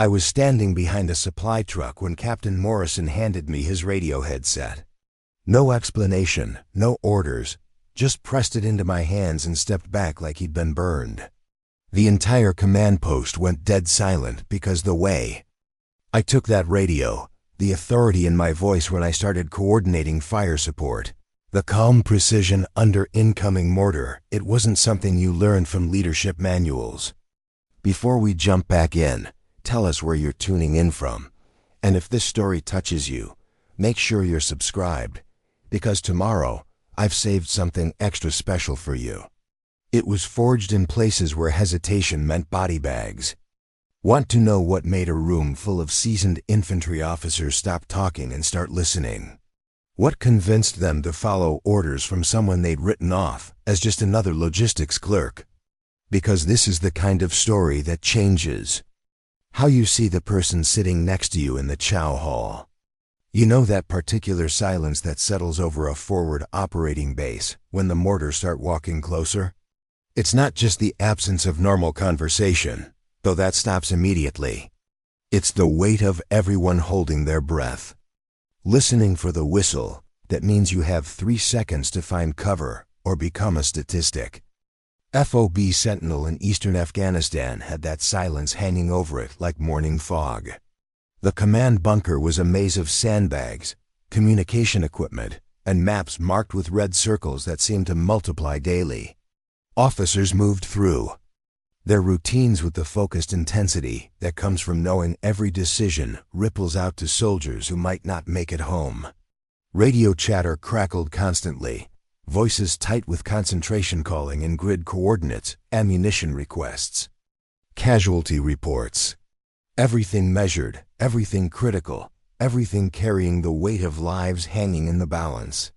I was standing behind a supply truck when Captain Morrison handed me his radio headset. No explanation, no orders, just pressed it into my hands and stepped back like he'd been burned. The entire command post went dead silent because the way I took that radio, the authority in my voice when I started coordinating fire support, the calm precision under incoming mortar, it wasn't something you learned from leadership manuals. Before we jump back in, tell us where you're tuning in from. And if this story touches you, make sure you're subscribed, because tomorrow I've saved something extra special for you. It was forged in places where hesitation meant body bags. Want to know what made a room full of seasoned infantry officers stop talking and start listening? What convinced them to follow orders from someone they'd written off as just another logistics clerk? Because this is the kind of story that changes how you see the person sitting next to you in the chow hall. You know that particular silence that settles over a forward operating base when the mortars start walking closer? It's not just the absence of normal conversation, though that stops immediately. It's the weight of everyone holding their breath, listening for the whistle that means you have 3 seconds to find cover or become a statistic. FOB Sentinel in eastern Afghanistan had that silence hanging over it like morning fog. The command bunker was a maze of sandbags, communication equipment, and maps marked with red circles that seemed to multiply daily. Officers moved through their routines with the focused intensity that comes from knowing every decision ripples out to soldiers who might not make it home. Radio chatter crackled constantly, voices tight with concentration calling in grid coordinates, ammunition requests, casualty reports. Everything measured, everything critical, everything carrying the weight of lives hanging in the balance.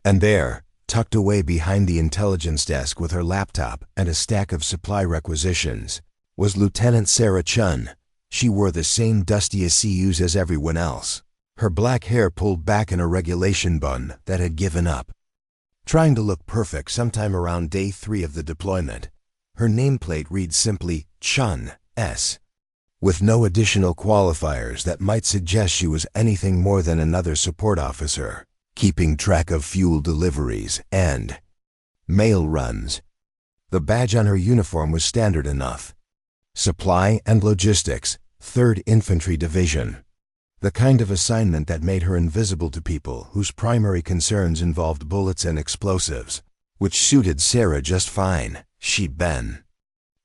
And there, tucked away behind the intelligence desk with her laptop and a stack of supply requisitions, was Lieutenant Sarah Chen. She wore the same dusty ACUs as everyone else, her black hair pulled back in a regulation bun that had given up, trying to look perfect sometime around day 3 of the deployment. Her nameplate reads simply Chen S, with no additional qualifiers that might suggest she was anything more than another support officer, keeping track of fuel deliveries and mail runs. The badge on her uniform was standard enough. Supply and Logistics, 3rd Infantry Division. The kind of assignment that made her invisible to people whose primary concerns involved bullets and explosives, which suited Sarah just fine. She'd been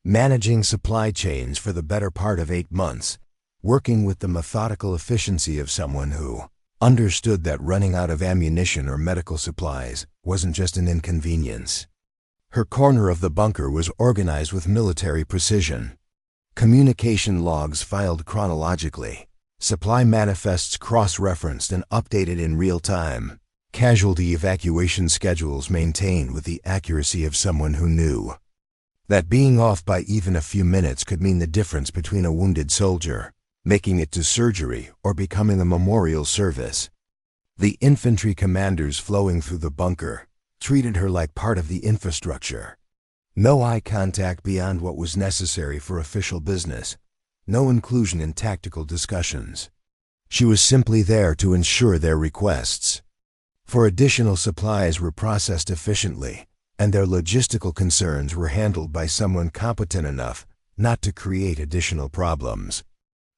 managing supply chains for the better part of 8 months, working with the methodical efficiency of someone who understood that running out of ammunition or medical supplies wasn't just an inconvenience. Her corner of the bunker was organized with military precision. Communication logs filed chronologically, supply manifests cross-referenced and updated in real time, casualty evacuation schedules maintained with the accuracy of someone who knew that being off by even a few minutes could mean the difference between a wounded soldier making it to surgery or becoming a memorial service. The infantry commanders flowing through the bunker treated her like part of the infrastructure. No eye contact beyond what was necessary for official business, no inclusion in tactical discussions. She was simply there to ensure their requests for additional supplies were processed efficiently, and their logistical concerns were handled by someone competent enough not to create additional problems.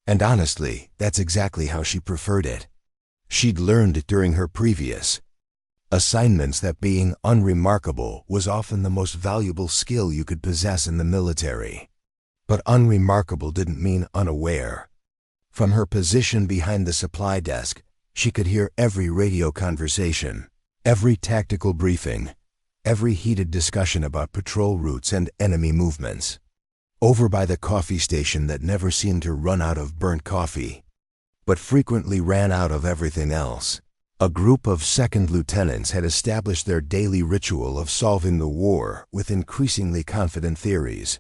And honestly, that's exactly how she preferred it. She'd learned during her previous assignments that being unremarkable was often the most valuable skill you could possess in the military. But unremarkable didn't mean unaware. From her position behind the supply desk, she could hear every radio conversation, every tactical briefing, every heated discussion about patrol routes and enemy movements. Over by the coffee station that never seemed to run out of burnt coffee, but frequently ran out of everything else, a group of second lieutenants had established their daily ritual of solving the war with increasingly confident theories.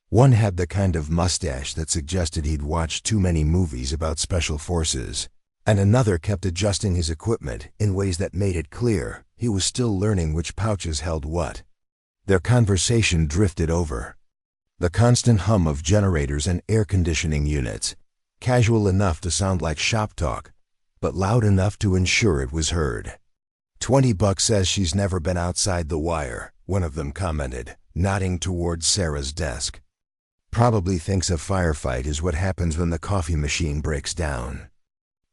One had the kind of mustache that suggested he'd watched too many movies about special forces, and another kept adjusting his equipment in ways that made it clear he was still learning which pouches held what. Their conversation drifted over the constant hum of generators and air conditioning units, casual enough to sound like shop talk, but loud enough to ensure it was heard. $20 says she's never been outside the wire, one of them commented, nodding towards Sarah's desk. Probably thinks a firefight is what happens when the coffee machine breaks down.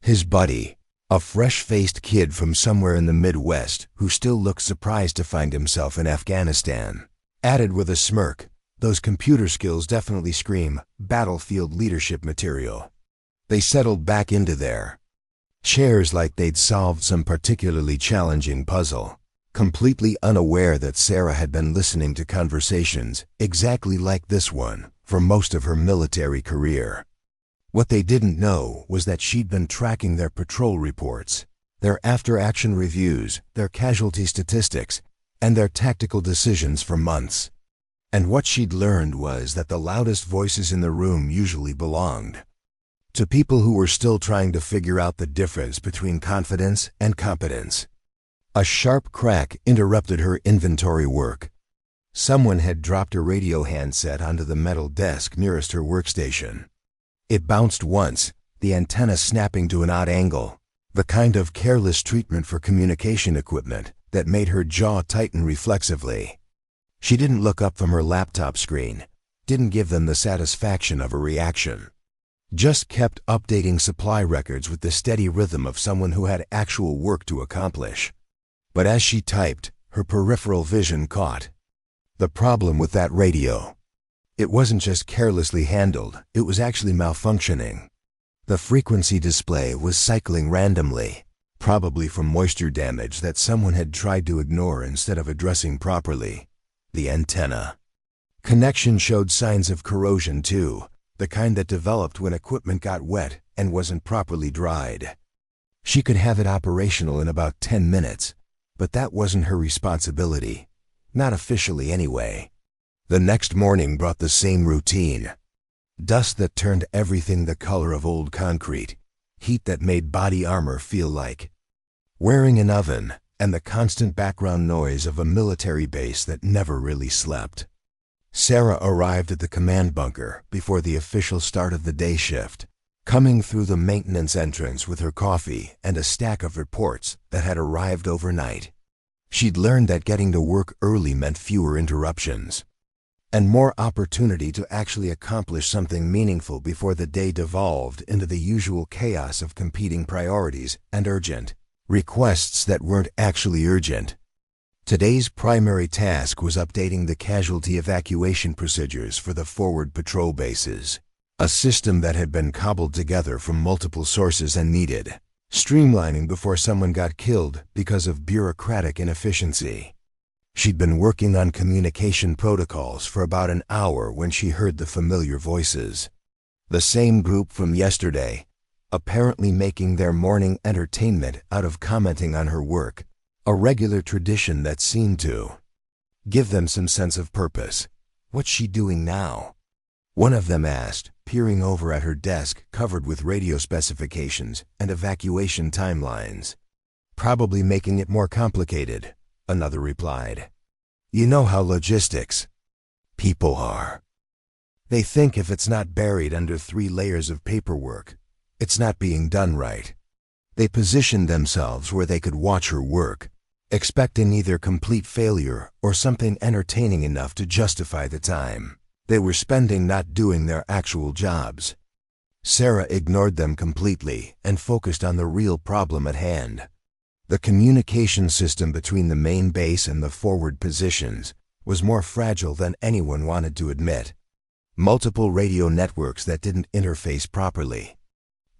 His buddy, a fresh-faced kid from somewhere in the Midwest who still looked surprised to find himself in Afghanistan, added with a smirk, "Those computer skills definitely scream battlefield leadership material." They settled back into their chairs like they'd solved some particularly challenging puzzle, completely unaware that Sarah had been listening to conversations exactly like this one for most of her military career. What they didn't know was that she'd been tracking their patrol reports, their after-action reviews, their casualty statistics, and their tactical decisions for months. And what she'd learned was that the loudest voices in the room usually belonged to people who were still trying to figure out the difference between confidence and competence. A sharp crack interrupted her inventory work. Someone had dropped a radio handset onto the metal desk nearest her workstation. It bounced once, the antenna snapping to an odd angle, the kind of careless treatment for communication equipment that made her jaw tighten reflexively. She didn't look up from her laptop screen, didn't give them the satisfaction of a reaction. Just kept updating supply records with the steady rhythm of someone who had actual work to accomplish. But as she typed, her peripheral vision caught the problem with that radio. It wasn't just carelessly handled, it was actually malfunctioning. The frequency display was cycling randomly, probably from moisture damage that someone had tried to ignore instead of addressing properly. The antenna connection showed signs of corrosion too, the kind that developed when equipment got wet and wasn't properly dried. She could have it operational in about 10 minutes, but that wasn't her responsibility. Not officially anyway. The next morning brought the same routine. Dust that turned everything the color of old concrete, heat that made body armor feel like wearing an oven, and the constant background noise of a military base that never really slept. Sarah arrived at the command bunker before the official start of the day shift, coming through the maintenance entrance with her coffee and a stack of reports that had arrived overnight. She'd learned that getting to work early meant fewer interruptions and more opportunity to actually accomplish something meaningful before the day devolved into the usual chaos of competing priorities and urgent requests that weren't actually urgent. Today's primary task was updating the casualty evacuation procedures for the forward patrol bases, a system that had been cobbled together from multiple sources and needed streamlining before someone got killed because of bureaucratic inefficiency. She'd been working on communication protocols for about an hour when she heard the familiar voices. The same group from yesterday, apparently making their morning entertainment out of commenting on her work, a regular tradition that seemed to give them some sense of purpose. What's she doing now? One of them asked, peering over at her desk covered with radio specifications and evacuation timelines. Probably making it more complicated, another replied. You know how logistics people are. They think if it's not buried under 3 layers of paperwork, it's not being done right. They positioned themselves where they could watch her work, expecting either complete failure or something entertaining enough to justify the time they were spending not doing their actual jobs. Sarah ignored them completely and focused on the real problem at hand. The communication system between the main base and the forward positions was more fragile than anyone wanted to admit. Multiple radio networks that didn't interface properly,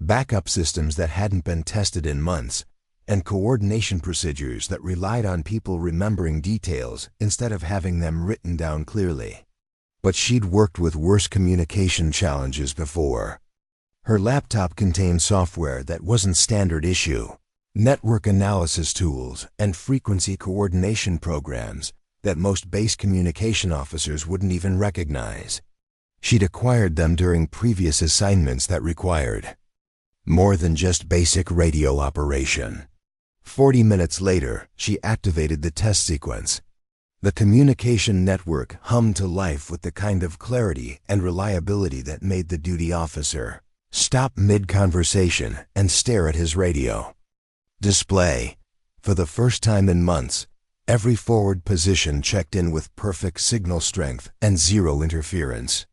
backup systems that hadn't been tested in months, and coordination procedures that relied on people remembering details instead of having them written down clearly. But she'd worked with worse communication challenges before. Her laptop contained software that wasn't standard issue, network analysis tools, and frequency coordination programs that most base communication officers wouldn't even recognize. She'd acquired them during previous assignments that required more than just basic radio operation. 40 minutes later, she activated the test sequence. The communication network hummed to life with the kind of clarity and reliability that made the duty officer stop mid-conversation, and stare at his radio. Display. For the first time in months, every forward position checked in with perfect signal strength and zero interference.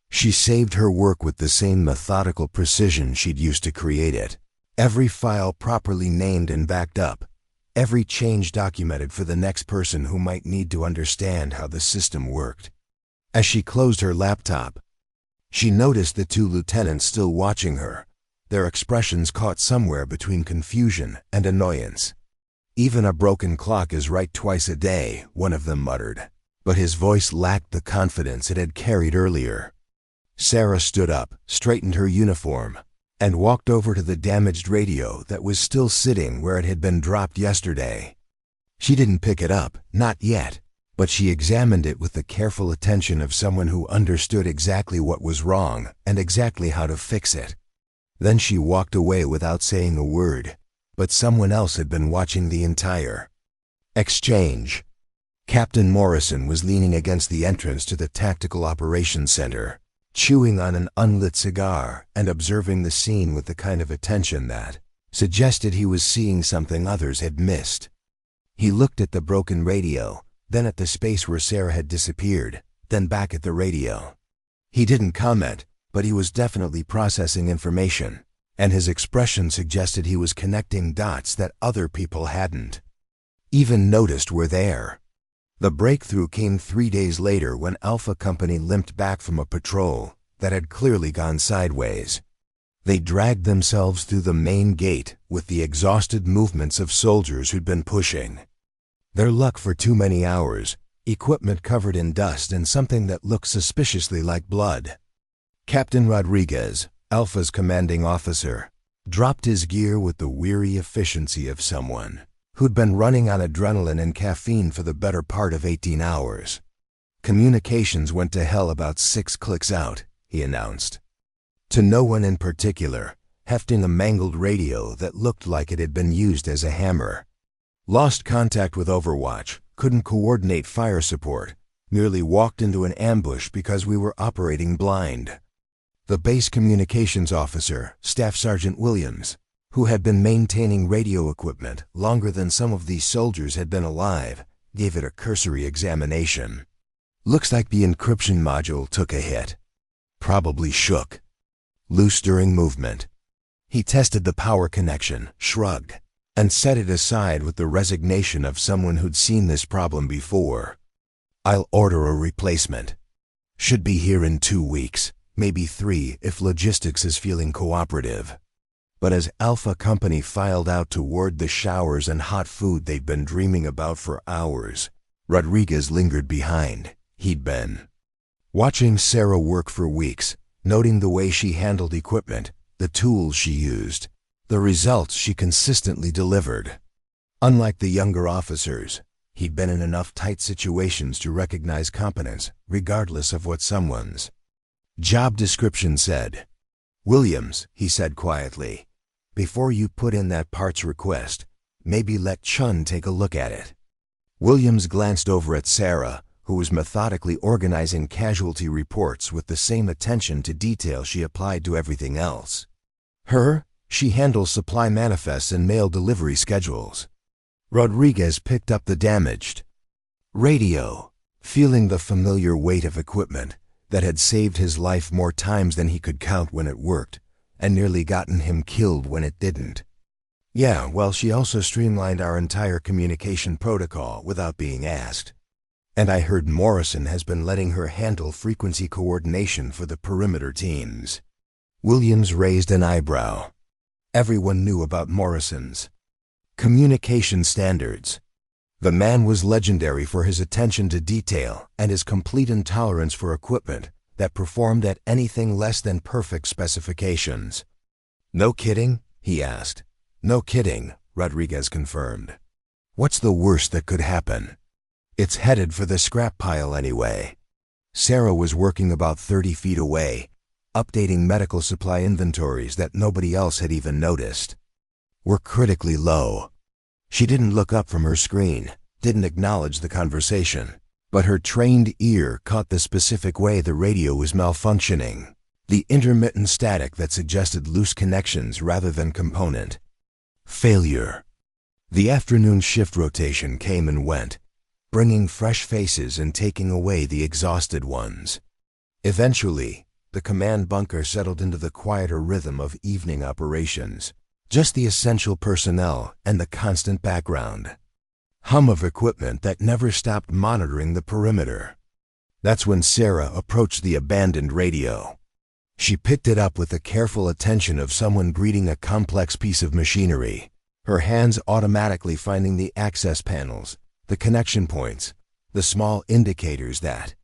She saved her work with the same methodical precision she'd used to create it. Every file properly named and backed up. Every change documented for the next person who might need to understand how the system worked. As she closed her laptop, she noticed the two lieutenants still watching her, their expressions caught somewhere between confusion and annoyance. "Even a broken clock is right twice a day," one of them muttered, but his voice lacked the confidence it had carried earlier. Sarah stood up, straightened her uniform, and walked over to the damaged radio that was still sitting where it had been dropped yesterday. She didn't pick it up, not yet, but she examined it with the careful attention of someone who understood exactly what was wrong and exactly how to fix it. Then she walked away without saying a word, but someone else had been watching the entire exchange. Captain Morrison was leaning against the entrance to the Tactical Operations Center, chewing on an unlit cigar and observing the scene with the kind of attention that suggested he was seeing something others had missed. He looked at the broken radio, then at the space where Sarah had disappeared, then back at the radio. He didn't comment, but he was definitely processing information, and his expression suggested he was connecting dots that other people hadn't even noticed were there. The breakthrough came 3 days later when Alpha Company limped back from a patrol that had clearly gone sideways. They dragged themselves through the main gate with the exhausted movements of soldiers who'd been pushing their luck for too many hours, equipment covered in dust and something that looked suspiciously like blood. Captain Rodriguez, Alpha's commanding officer, dropped his gear with the weary efficiency of someone who'd been running on adrenaline and caffeine for the better part of 18 hours. "Communications went to hell about 6 clicks out," he announced. To no one in particular, hefting a mangled radio that looked like it had been used as a hammer. "Lost contact with Overwatch, couldn't coordinate fire support, merely walked into an ambush because we were operating blind." The base communications officer, Staff Sergeant Williams, who had been maintaining radio equipment longer than some of these soldiers had been alive, gave it a cursory examination. "Looks like the encryption module took a hit. Probably shook. Loose during movement." He tested the power connection, shrugged, and set it aside with the resignation of someone who'd seen this problem before. "I'll order a replacement. Should be here in 2 weeks, maybe 3 if logistics is feeling cooperative." But as Alpha Company filed out toward the showers and hot food they'd been dreaming about for hours, Rodriguez lingered behind. He'd been watching Sarah work for weeks, noting the way she handled equipment, the tools she used, the results she consistently delivered. Unlike the younger officers, he'd been in enough tight situations to recognize competence, regardless of what someone's job description said. "Williams," he said quietly, "before you put in that parts request, maybe let Chun take a look at it." Williams glanced over at Sarah, who was methodically organizing casualty reports with the same attention to detail she applied to everything else. "Her? She handles supply manifests and mail delivery schedules." Rodriguez picked up the damaged radio, feeling the familiar weight of equipment that had saved his life more times than he could count when it worked, and nearly gotten him killed when it didn't. "Yeah, well, she also streamlined our entire communication protocol without being asked. And I heard Morrison has been letting her handle frequency coordination for the perimeter teams." Williams raised an eyebrow. Everyone knew about Morrison's communication standards. The man was legendary for his attention to detail and his complete intolerance for equipment that performed at anything less than perfect specifications. "No kidding?" he asked. "No kidding," Rodriguez confirmed. "What's the worst that could happen?" "It's headed for the scrap pile anyway." Sarah was working about 30 feet away, updating medical supply inventories that nobody else had even noticed. "We're critically low." She didn't look up from her screen, didn't acknowledge the conversation, but her trained ear caught the specific way the radio was malfunctioning. the intermittent static that suggested loose connections rather than component. Failure. The afternoon shift rotation came and went, bringing fresh faces and taking away the exhausted ones. Eventually, the command bunker settled into the quieter rhythm of evening operations, just the essential personnel and the constant background hum of equipment that never stopped monitoring the perimeter. That's when Sarah approached the abandoned radio. She picked it up with the careful attention of someone greeting a complex piece of machinery, her hands automatically finding the access panels, the connection points, the small indicators that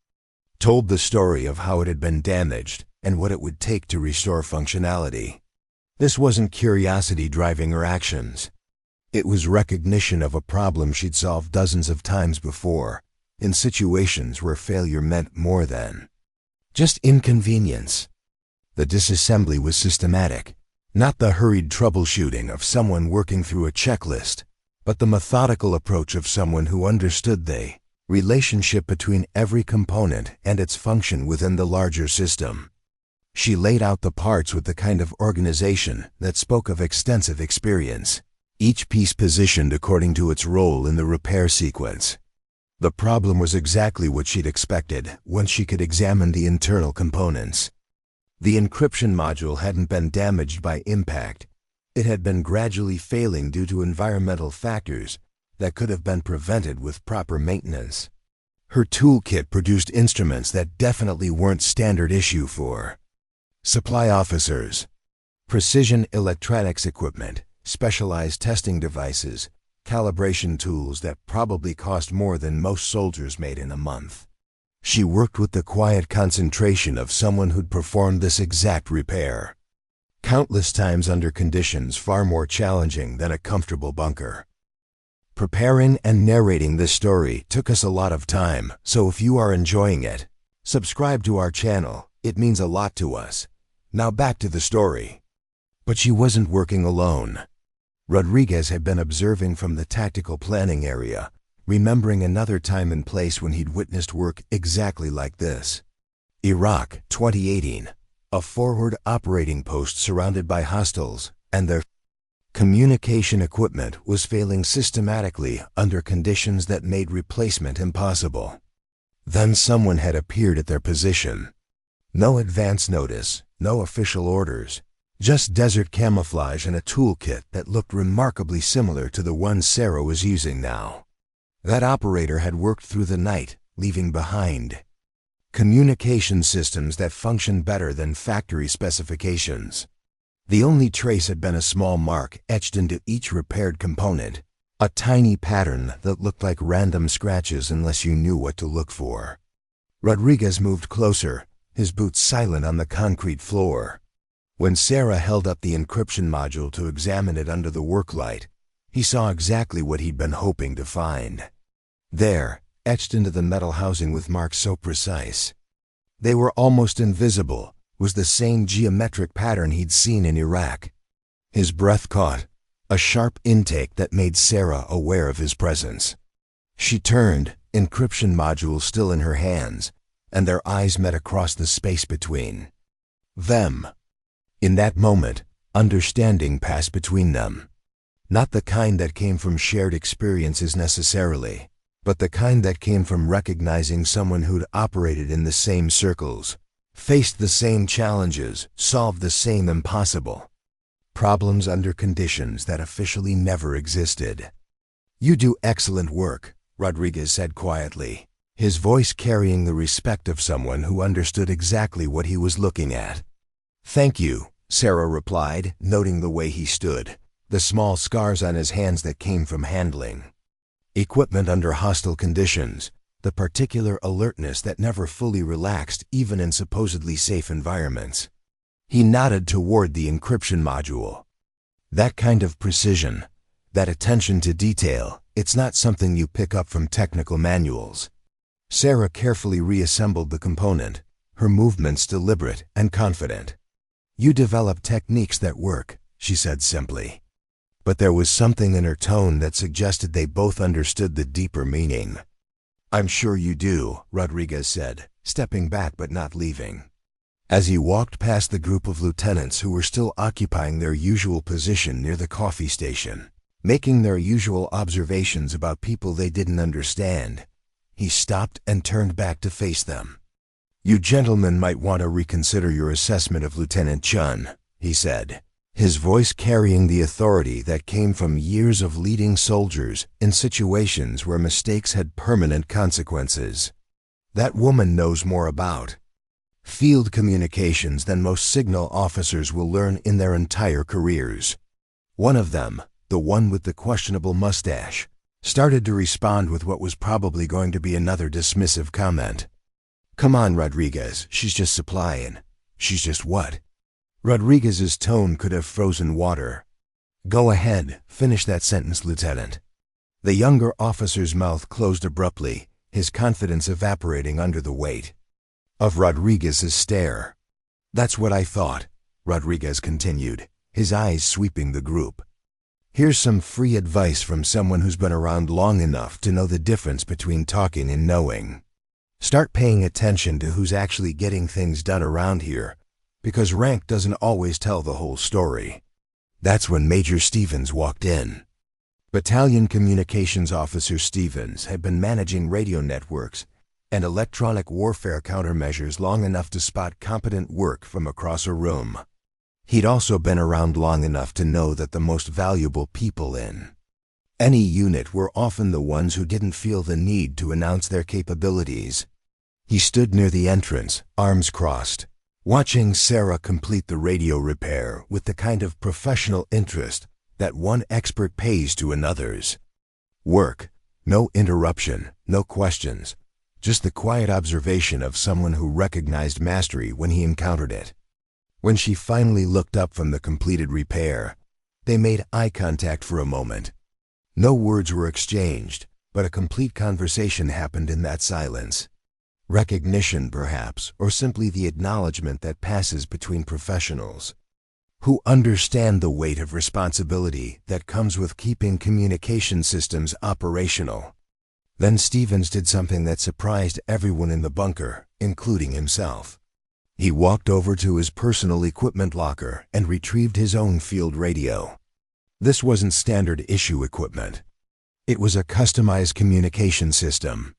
told the story of how it had been damaged and what it would take to restore functionality. This wasn't curiosity driving her actions. It was recognition of a problem she'd solved dozens of times before, in situations where failure meant more than just inconvenience. The disassembly was systematic, not the hurried troubleshooting of someone working through a checklist, but the methodical approach of someone who understood the relationship between every component and its function within the larger system. She laid out the parts with the kind of organization that spoke of extensive experience, each piece positioned according to its role in the repair sequence. The problem was exactly what she'd expected once she could examine the internal components. The encryption module hadn't been damaged by impact. It had been gradually failing due to environmental factors that could have been prevented with proper maintenance. Her toolkit produced instruments that definitely weren't standard issue for supply officers. Precision electronics equipment, specialized testing devices, calibration tools that probably cost more than most soldiers made in a month. She worked with the quiet concentration of someone who'd performed this exact repair countless times under conditions far more challenging than a comfortable bunker. Preparing and narrating this story took us a lot of time, so if you are enjoying it, subscribe to our channel. It means a lot to us. Now back to the story. But she wasn't working alone. Rodriguez had been observing from the tactical planning area, remembering another time and place when he'd witnessed work exactly like this. Iraq, 2018, a forward operating post surrounded by hostiles, and their communication equipment was failing systematically under conditions that made replacement impossible. Then someone had appeared at their position. No advance notice, no official orders, just desert camouflage and a toolkit that looked remarkably similar to the one Sarah was using now. That operator had worked through the night, leaving behind communication systems that functioned better than factory specifications. The only trace had been a small mark etched into each repaired component, a tiny pattern that looked like random scratches unless you knew what to look for. Rodriguez moved closer, his boots silent on the concrete floor. When Sarah held up the encryption module to examine it under the work light, he saw exactly what he'd been hoping to find. There, etched into the metal housing with marks so precise they were almost invisible, was the same geometric pattern he'd seen in Iraq. His breath caught, a sharp intake that made Sarah aware of his presence. She turned, encryption module still in her hands, and their eyes met across the space between them. In that moment, understanding passed between them. Not the kind that came from shared experiences necessarily, but the kind that came from recognizing someone who'd operated in the same circles, faced the same challenges, solved the same impossible problems under conditions that officially never existed. "You do excellent work," Rodriguez said quietly, his voice carrying the respect of someone who understood exactly what he was looking at. "Thank you," Sarah replied, noting the way he stood, the small scars on his hands that came from handling equipment under hostile conditions, the particular alertness that never fully relaxed even in supposedly safe environments. He nodded toward the encryption module. "That kind of precision, that attention to detail, it's not something you pick up from technical manuals." Sarah carefully reassembled the component, her movements deliberate and confident. "You develop techniques that work," she said simply. But there was something in her tone that suggested they both understood the deeper meaning. "I'm sure you do," Rodriguez said, stepping back but not leaving. As he walked past the group of lieutenants who were still occupying their usual position near the coffee station, making their usual observations about people they didn't understand, he stopped and turned back to face them. "You gentlemen might want to reconsider your assessment of Lieutenant Chen," he said, his voice carrying the authority that came from years of leading soldiers in situations where mistakes had permanent consequences. "That woman knows more about field communications than most signal officers will learn in their entire careers." One of them, the one with the questionable mustache, started to respond with what was probably going to be another dismissive comment. "Come on, Rodriguez, she's just supplying." "She's just what?" Rodriguez's tone could have frozen water. "Go ahead, finish that sentence, Lieutenant." The younger officer's mouth closed abruptly, his confidence evaporating under the weight of Rodriguez's stare. "That's what I thought," Rodriguez continued, his eyes sweeping the group. "Here's some free advice from someone who's been around long enough to know the difference between talking and knowing. Start paying attention to who's actually getting things done around here, because rank doesn't always tell the whole story." That's when Major Stevens walked in. Battalion Communications Officer Stevens had been managing radio networks and electronic warfare countermeasures long enough to spot competent work from across a room. He'd also been around long enough to know that the most valuable people in any unit were often the ones who didn't feel the need to announce their capabilities. He stood near the entrance, arms crossed, watching Sarah complete the radio repair with the kind of professional interest that one expert pays to another's. Work, no interruption, no questions, just the quiet observation of someone who recognized mastery when he encountered it. When she finally looked up from the completed repair, they made eye contact for a moment. No words were exchanged, but a complete conversation happened in that silence. Recognition, perhaps, or simply the acknowledgement that passes between professionals who understand the weight of responsibility that comes with keeping communication systems operational. Then Stevens did something that surprised everyone in the bunker, including himself. He walked over to his personal equipment locker and retrieved his own field radio. This wasn't standard issue equipment. It was a customized communication system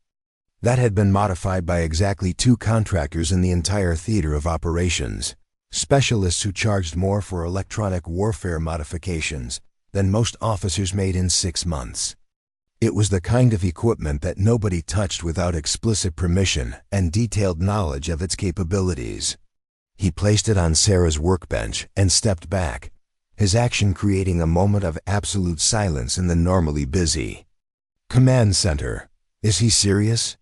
that had been modified by exactly 2 contractors in the entire theater of operations, specialists who charged more for electronic warfare modifications than most officers made in 6 months. It was the kind of equipment that nobody touched without explicit permission and detailed knowledge of its capabilities. He placed it on Sarah's workbench and stepped back, his action creating a moment of absolute silence in the normally busy command center. "Is he serious?"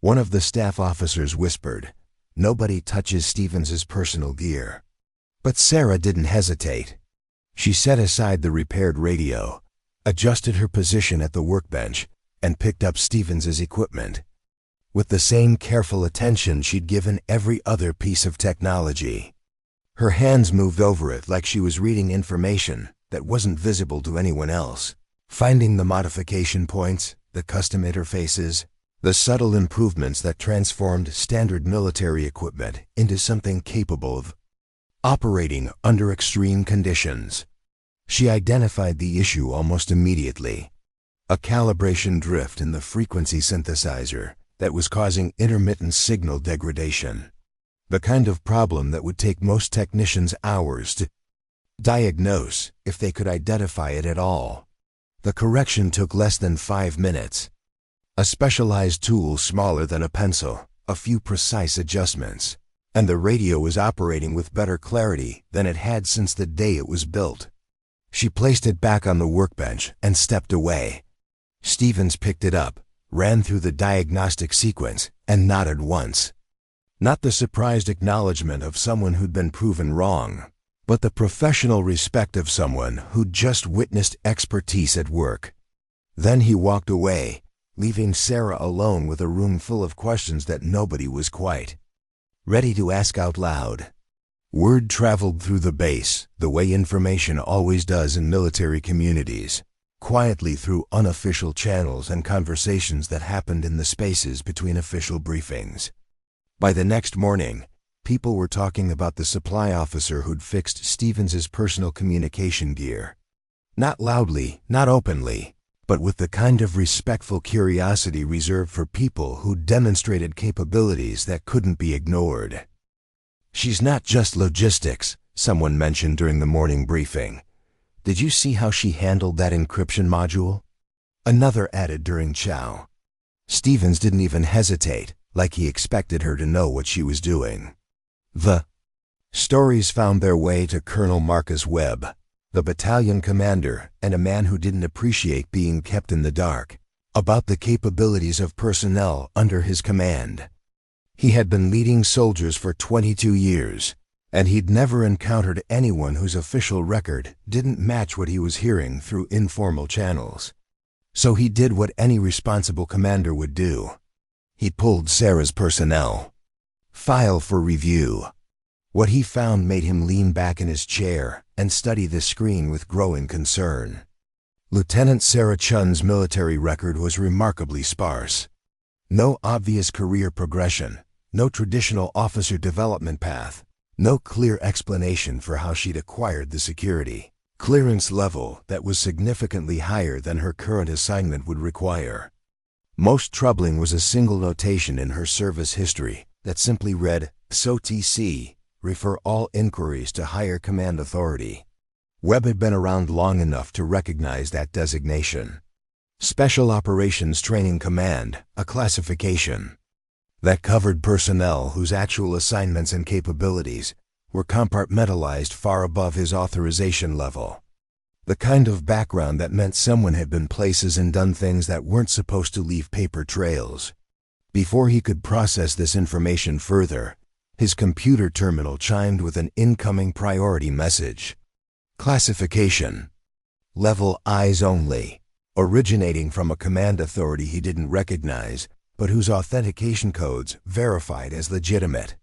One of the staff officers whispered. "Nobody touches Stevens's personal gear." But Sarah didn't hesitate. She set aside the repaired radio, adjusted her position at the workbench, and picked up Stevens's equipment. With the same careful attention she'd given every other piece of technology. Her hands moved over it like she was reading information that wasn't visible to anyone else, finding the modification points, the custom interfaces, the subtle improvements that transformed standard military equipment into something capable of operating under extreme conditions. She identified the issue almost immediately. A calibration drift in the frequency synthesizer that was causing intermittent signal degradation. The kind of problem that would take most technicians hours to diagnose if they could identify it at all. The correction took less than 5 minutes. A specialized tool smaller than a pencil, a few precise adjustments, and the radio was operating with better clarity than it had since the day it was built. She placed it back on the workbench and stepped away. Stevens picked it up, ran through the diagnostic sequence, and nodded once. Not the surprised acknowledgement of someone who'd been proven wrong, but the professional respect of someone who'd just witnessed expertise at work. Then he walked away, leaving Sarah alone with a room full of questions that nobody was quite ready to ask out loud. Word traveled through the base, the way information always does in military communities, quietly through unofficial channels and conversations that happened in the spaces between official briefings. By the next morning, People were talking about the supply officer who'd fixed Stevens's personal communication gear. Not loudly, not openly, but with the kind of respectful curiosity reserved for people who demonstrated capabilities that couldn't be ignored. "She's not just logistics," someone mentioned during the morning briefing. "Did you see how she handled that encryption module?" Another added during chow. Stevens didn't even hesitate, like he expected her to know what she was doing. The stories found their way to Colonel Marcus Webb, the battalion commander and a man who didn't appreciate being kept in the dark, about the capabilities of personnel under his command. He had been leading soldiers for 22 years, and he'd never encountered anyone whose official record didn't match what he was hearing through informal channels. So he did what any responsible commander would do. He pulled Sarah's personnel file for review. What he found made him lean back in his chair and study the screen with growing concern. Lieutenant Sarah Chen's military record was remarkably sparse. No obvious career progression, no traditional officer development path, no clear explanation for how she'd acquired the security clearance level that was significantly higher than her current assignment would require. Most troubling was a single notation in her service history that simply read, "SOTC, refer all inquiries to higher command authority." Webb had been around long enough to recognize that designation. Special Operations Training Command, a classification that covered personnel whose actual assignments and capabilities were compartmentalized far above his authorization level. The kind of background that meant someone had been places and done things that weren't supposed to leave paper trails. Before he could process this information further, his computer terminal chimed with an incoming priority message. Classification. Level Eyes Only. Originating from a command authority he didn't recognize, but whose authentication codes verified as legitimate.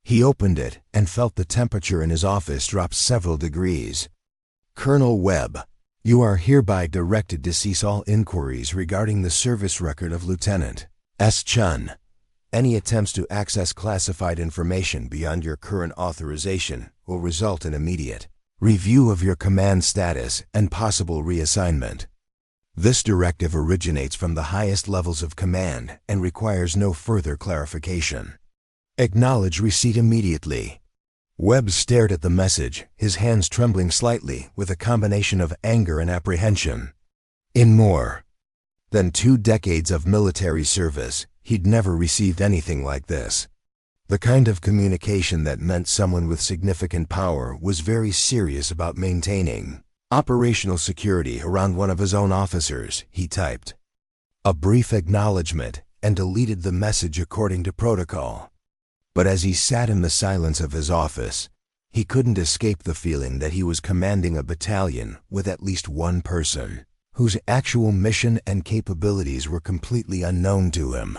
He opened it and felt the temperature in his office drop several degrees. "Colonel Webb, you are hereby directed to cease all inquiries regarding the service record of Lieutenant S. Chen. Any attempts to access classified information beyond your current authorization will result in immediate review of your command status and possible reassignment. This directive originates from the highest levels of command and requires no further clarification. Acknowledge receipt immediately." Webb stared at the message, his hands trembling slightly with a combination of anger and apprehension. In more than 2 decades of military service, he'd never received anything like this. The kind of communication that meant someone with significant power was very serious about maintaining operational security around one of his own officers. He typed a brief acknowledgement and deleted the message according to protocol. But as he sat in the silence of his office, he couldn't escape the feeling that he was commanding a battalion with at least one person whose actual mission and capabilities were completely unknown to him.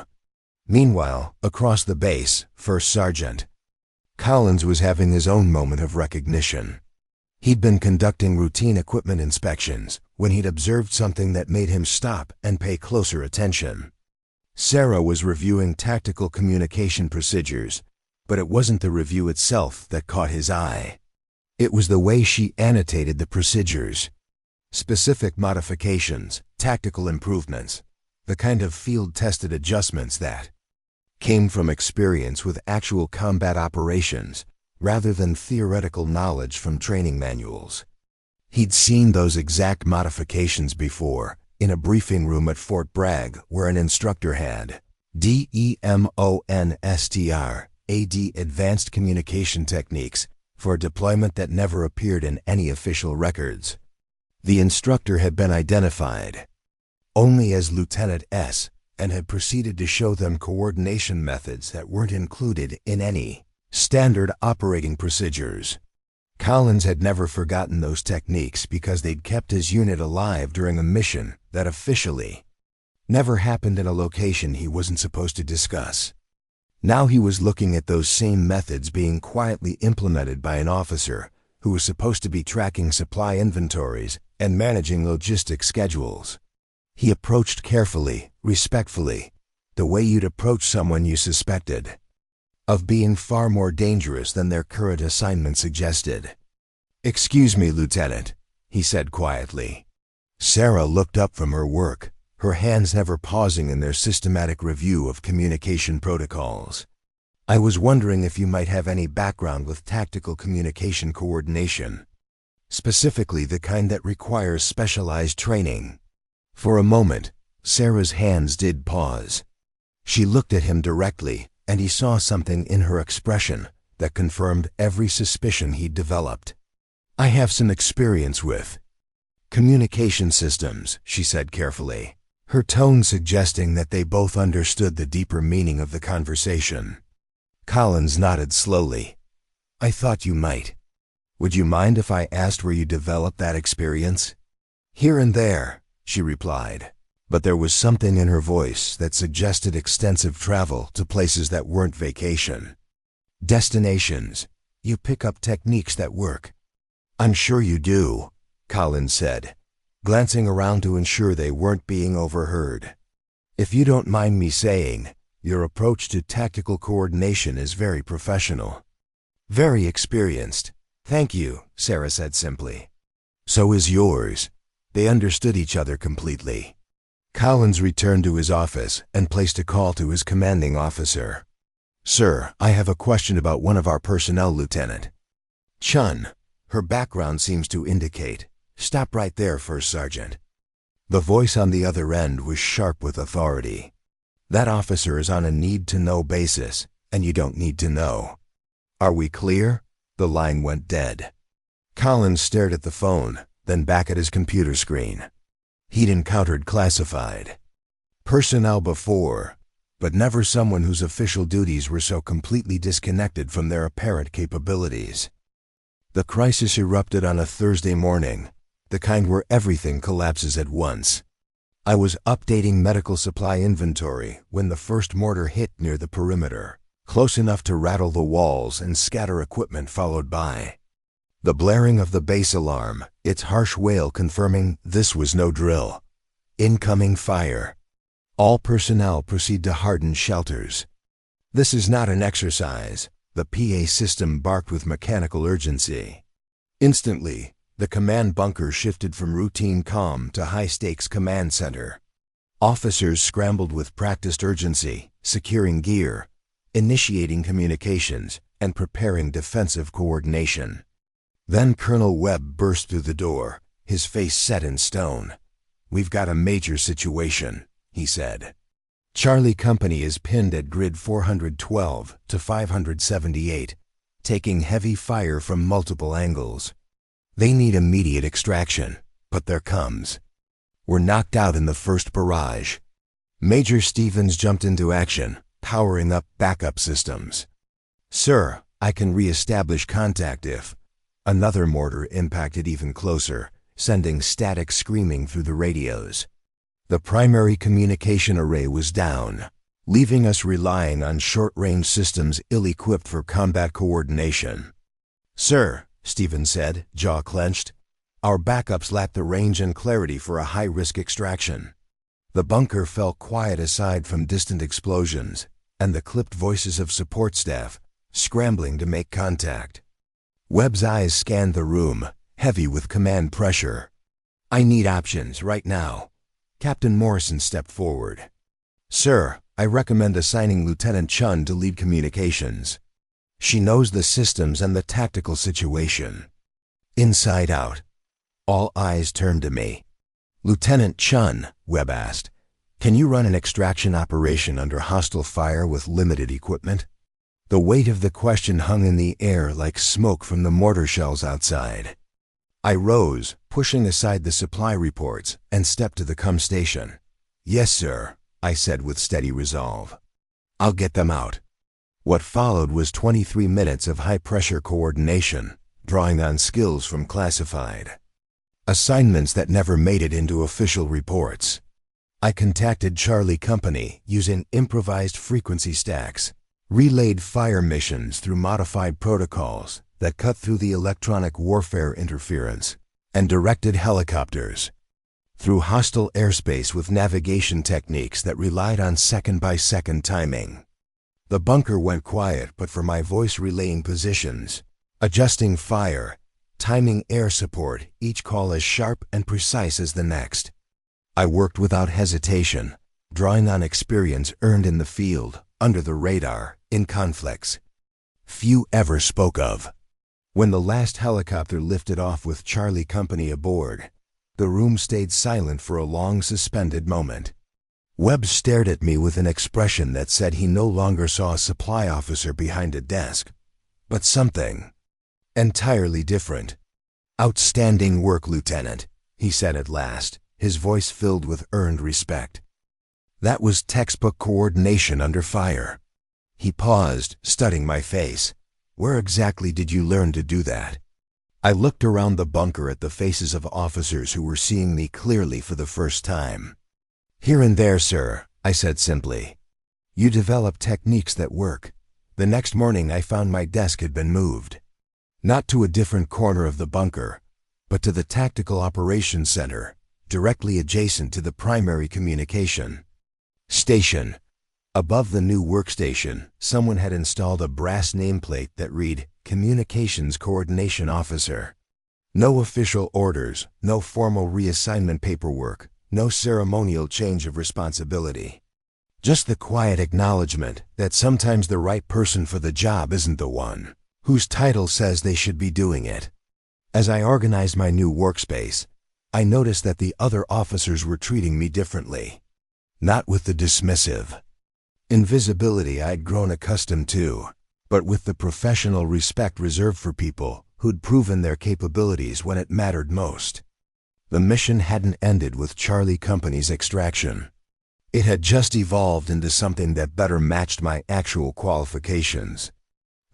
Meanwhile, across the base, First Sergeant Collins was having his own moment of recognition. He'd been conducting routine equipment inspections when he'd observed something that made him stop and pay closer attention. Sarah was reviewing tactical communication procedures, but it wasn't the review itself that caught his eye. It was the way she annotated the procedures. Specific modifications, tactical improvements, the kind of field-tested adjustments that came from experience with actual combat operations rather than theoretical knowledge from training manuals. He'd seen those exact modifications before, in a briefing room at Fort Bragg where an instructor had DEMONSTR AD advanced communication techniques for a deployment that never appeared in any official records. The instructor had been identified only as Lieutenant S and had proceeded to show them coordination methods that weren't included in any standard operating procedures. Collins had never forgotten those techniques because they'd kept his unit alive during a mission that officially never happened in a location he wasn't supposed to discuss. Now he was looking at those same methods being quietly implemented by an officer who was supposed to be tracking supply inventories and managing logistic schedules. He approached carefully, respectfully, the way you'd approach someone you suspected. of being far more dangerous than their current assignment suggested. "Excuse me, Lieutenant," he said quietly. Sarah looked up from her work, her hands never pausing in their systematic review of communication protocols. "I was wondering if you might have any background with tactical communication coordination, specifically the kind that requires specialized training." For a moment, Sarah's hands did pause. She looked at him directly, and he saw something in her expression that confirmed every suspicion he'd developed. "I have some experience with communication systems," she said carefully, her tone suggesting that they both understood the deeper meaning of the conversation. Collins nodded slowly. "I thought you might. Would you mind if I asked where you developed that experience?" "Here and there," she replied, but there was something in her voice that suggested extensive travel to places that weren't vacation. "Destinations. You pick up techniques that work." "I'm sure you do," Collins said, glancing around to ensure they weren't being overheard. "If you don't mind me saying, your approach to tactical coordination is very professional." "Very experienced. Thank you," Sarah said simply. "So is yours." They understood each other completely. Collins returned to his office and placed a call to his commanding officer. "Sir, I have a question about one of our personnel, Lieutenant Chen. Her background seems to indicate." "Stop right there, First Sergeant." The voice on the other end was sharp with authority. "That officer is on a need-to-know basis, and you don't need to know. Are we clear?" The line went dead. Collins stared at the phone, then back at his computer screen. He'd encountered classified personnel before, but never someone whose official duties were so completely disconnected from their apparent capabilities. The crisis erupted on a Thursday morning, the kind where everything collapses at once. I was updating medical supply inventory when the first mortar hit near the perimeter, close enough to rattle the walls and scatter equipment followed by the blaring of the base alarm, its harsh wail confirming this was no drill. Incoming fire. All personnel proceed to hardened shelters. "This is not an exercise," the PA system barked with mechanical urgency. Instantly, the command bunker shifted from routine comm to high-stakes command center. Officers scrambled with practiced urgency, securing gear, initiating communications, and preparing defensive coordination. Then Colonel Webb burst through the door, his face set in stone. "We've got a major situation," he said. "Charlie Company is pinned at grid 412 to 578, taking heavy fire from multiple angles. They need immediate extraction, but there comes. We're knocked out in the first barrage." Major Stevens jumped into action, powering up backup systems. "Sir, I can re-establish contact if..." Another mortar impacted even closer, sending static screaming through the radios. The primary communication array was down, leaving us relying on short-range systems ill-equipped for combat coordination. "Sir," Stevens said, jaw clenched, "our backups lack the range and clarity for a high-risk extraction." The bunker fell quiet aside from distant explosions and the clipped voices of support staff, scrambling to make contact. Webb's eyes scanned the room, heavy with command pressure. "I need options right now." Captain Morrison stepped forward. "Sir, I recommend assigning Lieutenant Chen to lead communications. She knows the systems and the tactical situation inside out." All eyes turned to me. "Lieutenant Chen," Webb asked, "can you run an extraction operation under hostile fire with limited equipment?" The weight of the question hung in the air like smoke from the mortar shells outside. I rose, pushing aside the supply reports, and stepped to the comm station. "Yes, sir," I said with steady resolve. "I'll get them out." What followed was 23 minutes of high-pressure coordination, drawing on skills from classified assignments that never made it into official reports. I contacted Charlie Company using improvised frequency stacks, relayed fire missions through modified protocols that cut through the electronic warfare interference, and directed helicopters through hostile airspace with navigation techniques that relied on second-by-second timing. The bunker went quiet but for my voice relaying positions, adjusting fire, timing air support, each call as sharp and precise as the next. I worked without hesitation, drawing on experience earned in the field, under the radar, in conflicts few ever spoke of. When the last helicopter lifted off with Charlie Company aboard, the room stayed silent for a long suspended moment. Webb stared at me with an expression that said he no longer saw a supply officer behind a desk, but something entirely different. "Outstanding work, Lieutenant," he said at last, his voice filled with earned respect. "That was textbook coordination under fire." He paused, studying my face. "Where exactly did you learn to do that?" I looked around the bunker at the faces of officers who were seeing me clearly for the first time. "Here and there, sir," I said simply. "You develop techniques that work." The next morning I found my desk had been moved. Not to a different corner of the bunker, but to the Tactical Operations Center, directly adjacent to the primary communication station. Above the new workstation, someone had installed a brass nameplate that read, "Communications Coordination Officer." No official orders, no formal reassignment paperwork, no ceremonial change of responsibility. Just the quiet acknowledgement that sometimes the right person for the job isn't the one whose title says they should be doing it. As I organized my new workspace, I noticed that the other officers were treating me differently. Not with the dismissive invisibility I'd grown accustomed to, but with the professional respect reserved for people who'd proven their capabilities when it mattered most. The mission hadn't ended with Charlie Company's extraction. It had just evolved into something that better matched my actual qualifications.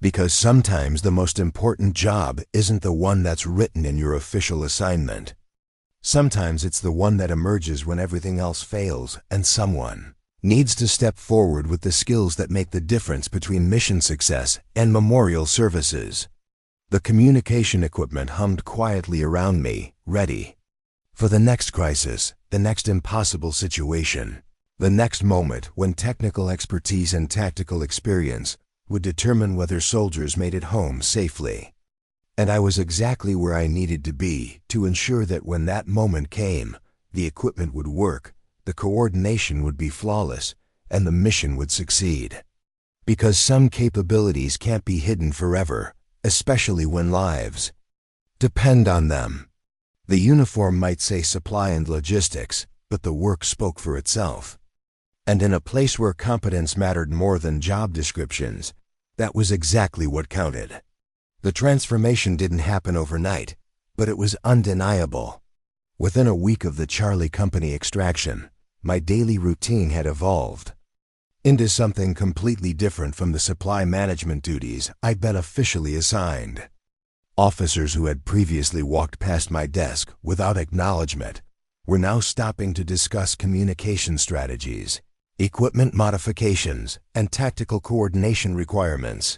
Because sometimes the most important job isn't the one that's written in your official assignment. Sometimes it's the one that emerges when everything else fails and someone needs to step forward with the skills that make the difference between mission success and memorial services. The communication equipment hummed quietly around me, ready for the next crisis, the next impossible situation, the next moment when technical expertise and tactical experience would determine whether soldiers made it home safely. And I was exactly where I needed to be to ensure that when that moment came, the equipment would work, the coordination would be flawless, and the mission would succeed. Because some capabilities can't be hidden forever, especially when lives depend on them. The uniform might say supply and logistics, but the work spoke for itself. And in a place where competence mattered more than job descriptions, that was exactly what counted. The transformation didn't happen overnight, but it was undeniable. Within a week of the Charlie Company extraction, my daily routine had evolved into something completely different from the supply management duties I'd been officially assigned. Officers who had previously walked past my desk without acknowledgement were now stopping to discuss communication strategies, equipment modifications, and tactical coordination requirements.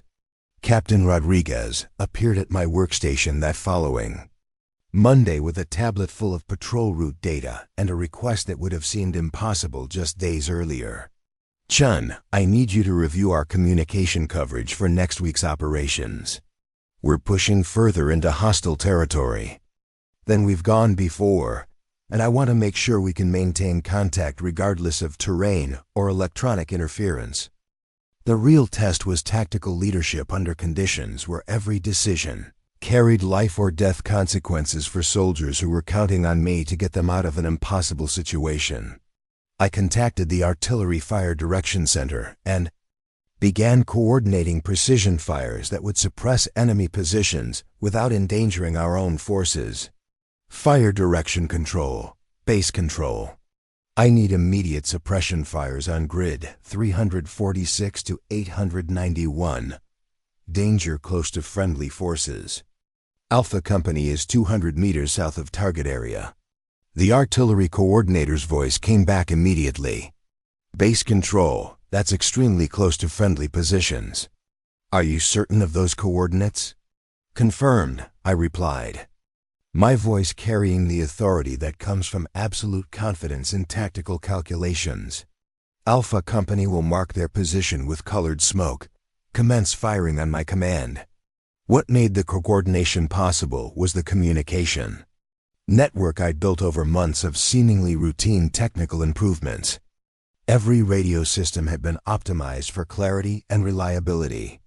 Captain Rodriguez appeared at my workstation that following Monday with a tablet full of patrol route data and a request that would have seemed impossible just days earlier. "Chen, I need you to review our communication coverage for next week's operations. We're pushing further into hostile territory than we've gone before, and I want to make sure we can maintain contact regardless of terrain or electronic interference." The real test was tactical leadership under conditions where every decision carried life or death consequences for soldiers who were counting on me to get them out of an impossible situation. I contacted the Artillery Fire Direction Center and began coordinating precision fires that would suppress enemy positions without endangering our own forces. Fire direction control, base control. I need immediate suppression fires on grid 346 to 891. Danger close to friendly forces. Alpha Company is 200 meters south of target area. The artillery coordinator's voice came back immediately. "Base control, that's extremely close to friendly positions. Are you certain of those coordinates?" "Confirmed," I replied, my voice carrying the authority that comes from absolute confidence in tactical calculations. Alpha Company will mark their position with colored smoke. Commence firing on my command. What made the coordination possible was the communication network I'd built over months of seemingly routine technical improvements. Every radio system had been optimized for clarity and reliability.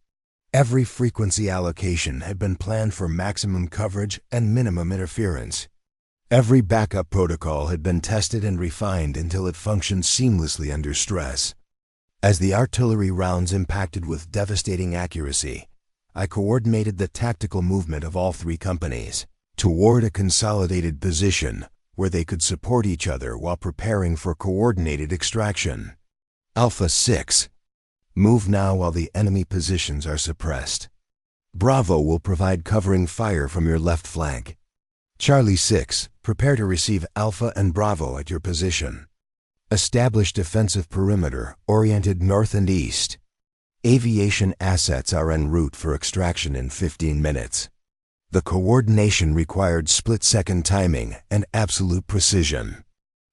Every frequency allocation had been planned for maximum coverage and minimum interference. Every backup protocol had been tested and refined until it functioned seamlessly under stress. As the artillery rounds impacted with devastating accuracy, I coordinated the tactical movement of all three companies toward a consolidated position where they could support each other while preparing for coordinated extraction. Alpha 6. Move now while the enemy positions are suppressed. Bravo will provide covering fire from your left flank. Charlie 6, prepare to receive Alpha and Bravo at your position. Establish defensive perimeter oriented north and east. Aviation assets are en route for extraction in 15 minutes. The coordination required split-second timing and absolute precision.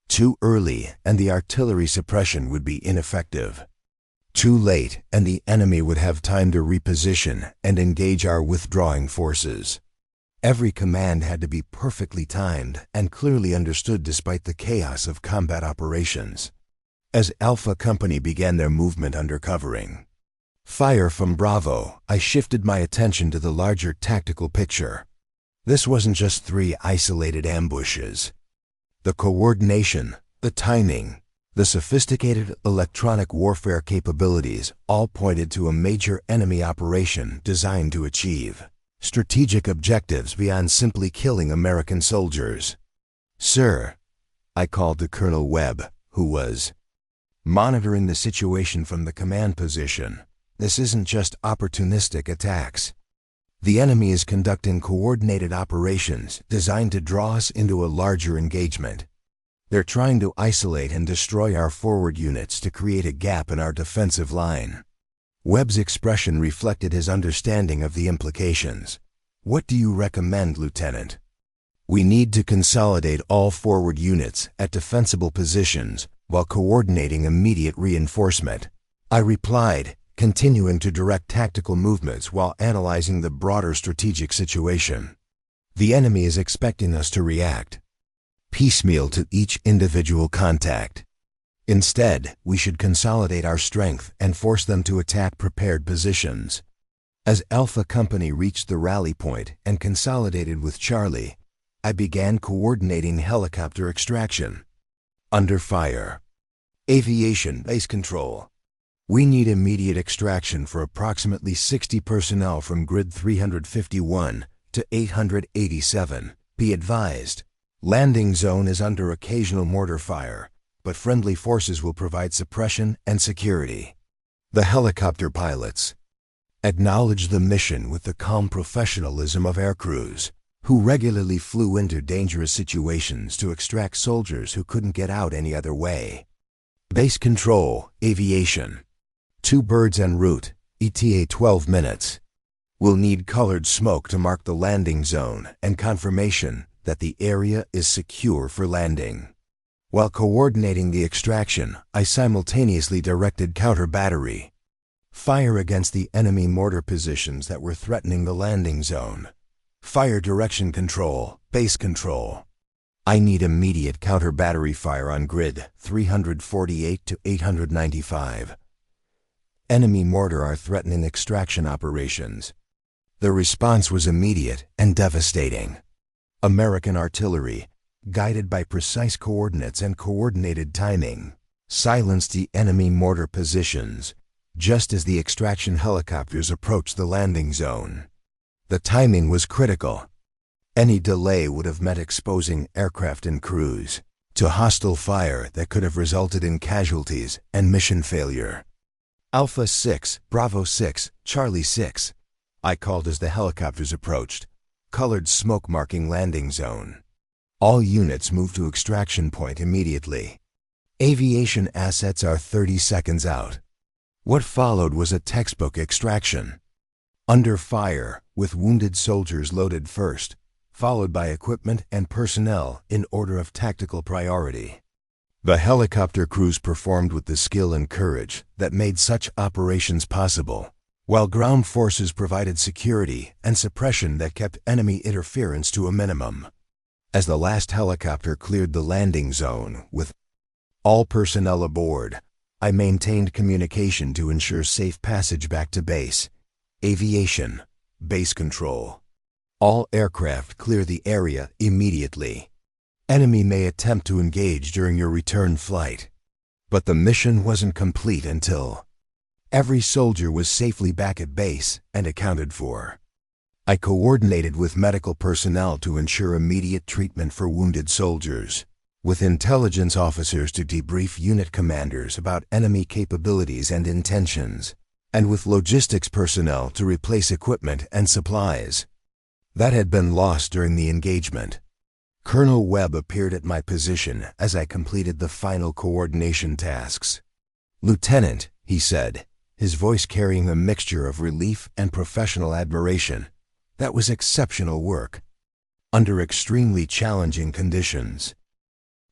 Too early and the artillery suppression would be ineffective. Too late and the enemy would have time to reposition and engage our withdrawing forces. Every command had to be perfectly timed and clearly understood despite the chaos of combat operations. As Alpha Company began their movement under covering fire from Bravo, I shifted my attention to the larger tactical picture. This wasn't just three isolated ambushes. The coordination, the timing, the sophisticated electronic warfare capabilities all pointed to a major enemy operation designed to achieve strategic objectives beyond simply killing American soldiers. "Sir," I called to Colonel Webb, who was monitoring the situation from the command position, "this isn't just opportunistic attacks. The enemy is conducting coordinated operations designed to draw us into a larger engagement. They're trying to isolate and destroy our forward units to create a gap in our defensive line." Webb's expression reflected his understanding of the implications. "What do you recommend, Lieutenant?" "We need to consolidate all forward units at defensible positions while coordinating immediate reinforcement," I replied, continuing to direct tactical movements while analyzing the broader strategic situation. The enemy is expecting us to react piecemeal to each individual contact. Instead, we should consolidate our strength and force them to attack prepared positions. As Alpha Company reached the rally point and consolidated with Charlie, I began coordinating helicopter extraction. Under fire. Aviation base control. We need immediate extraction for approximately 60 personnel from grid 351 to 887. Be advised, landing zone is under occasional mortar fire, but friendly forces will provide suppression and security. The helicopter pilots acknowledged the mission with the calm professionalism of aircrews, who regularly flew into dangerous situations to extract soldiers who couldn't get out any other way. Base control, aviation. 2 birds en route, ETA 12 minutes. We'll need colored smoke to mark the landing zone and confirmation that the area is secure for landing. While coordinating the extraction, I simultaneously directed counter-battery fire against the enemy mortar positions that were threatening the landing zone. Fire direction control, base control. I need immediate counter-battery fire on grid 348 to 895. Enemy mortar are threatening extraction operations. The response was immediate and devastating. American artillery, guided by precise coordinates and coordinated timing, silenced the enemy mortar positions just as the extraction helicopters approached the landing zone. The timing was critical. Any delay would have meant exposing aircraft and crews to hostile fire that could have resulted in casualties and mission failure. Alpha 6, Bravo 6, Charlie 6, I called as the helicopters approached, colored smoke marking landing zone. All units move to extraction point immediately. Aviation assets are 30 seconds out. What followed was a textbook extraction. Under fire, with wounded soldiers loaded first, followed by equipment and personnel in order of tactical priority. The helicopter crews performed with the skill and courage that made such operations possible, while ground forces provided security and suppression that kept enemy interference to a minimum. As the last helicopter cleared the landing zone with all personnel aboard, I maintained communication to ensure safe passage back to base. Aviation, base control. All aircraft clear the area immediately. Enemy may attempt to engage during your return flight. But the mission wasn't complete until every soldier was safely back at base and accounted for. I coordinated with medical personnel to ensure immediate treatment for wounded soldiers, with intelligence officers to debrief unit commanders about enemy capabilities and intentions, and with logistics personnel to replace equipment and supplies that had been lost during the engagement. Colonel Webb appeared at my position as I completed the final coordination tasks. "Lieutenant," he said, his voice carrying a mixture of relief and professional admiration, "that was exceptional work, under extremely challenging conditions.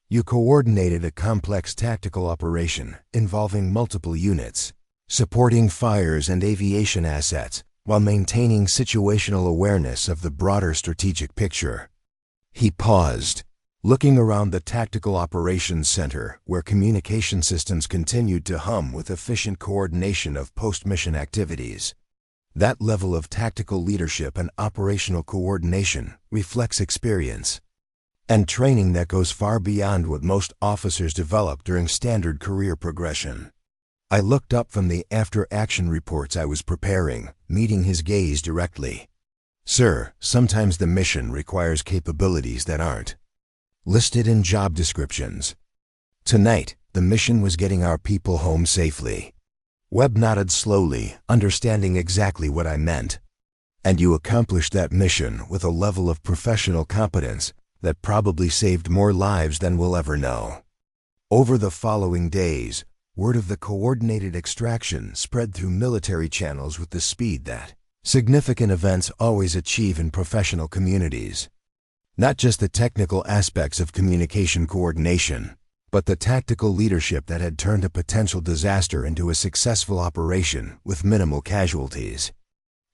You coordinated a complex tactical operation involving multiple units, supporting fires and aviation assets while maintaining situational awareness of the broader strategic picture." He paused, looking around the Tactical Operations Center where communication systems continued to hum with efficient coordination of post-mission activities. That level of tactical leadership and operational coordination reflects experience and training that goes far beyond what most officers develop during standard career progression. I looked up from the after-action reports I was preparing, meeting his gaze directly. "Sir, sometimes the mission requires capabilities that aren't listed in job descriptions. Tonight, the mission was getting our people home safely." Webb nodded slowly, understanding exactly what I meant. "And you accomplished that mission with a level of professional competence that probably saved more lives than we'll ever know." Over the following days, word of the coordinated extraction spread through military channels with the speed that significant events always achieve in professional communities. Not just the technical aspects of communication coordination, but the tactical leadership that had turned a potential disaster into a successful operation with minimal casualties.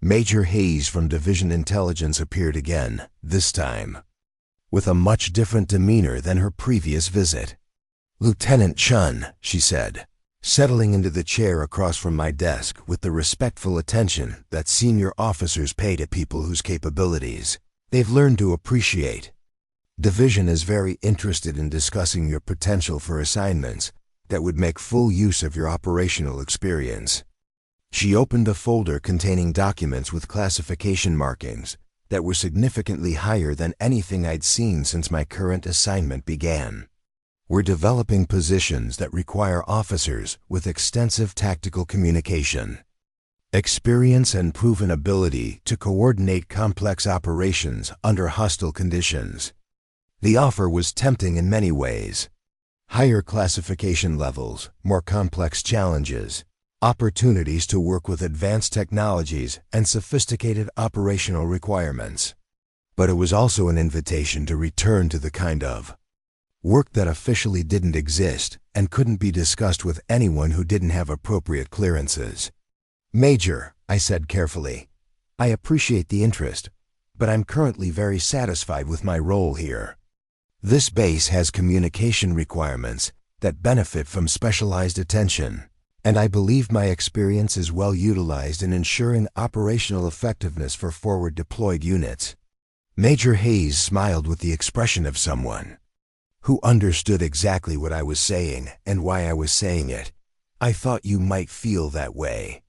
Major Hayes from Division Intelligence appeared again, this time with a much different demeanor than her previous visit. "Lieutenant Chen," she said, settling into the chair across from my desk with the respectful attention that senior officers pay to people whose capabilities they've learned to appreciate. "Division is very interested in discussing your potential for assignments that would make full use of your operational experience." She opened a folder containing documents with classification markings that were significantly higher than anything I'd seen since my current assignment began. "We're developing positions that require officers with extensive tactical communication, experience and proven ability to coordinate complex operations under hostile conditions." The offer was tempting in many ways. Higher classification levels, more complex challenges, opportunities to work with advanced technologies and sophisticated operational requirements. But it was also an invitation to return to the kind of work that officially didn't exist and couldn't be discussed with anyone who didn't have appropriate clearances. "Major," I said carefully, "I appreciate the interest, but I'm currently very satisfied with my role here. This base has communication requirements that benefit from specialized attention, and I believe my experience is well utilized in ensuring operational effectiveness for forward deployed units." Major Hayes smiled with the expression of someone who understood exactly what I was saying and why I was saying it. "I thought you might feel that way.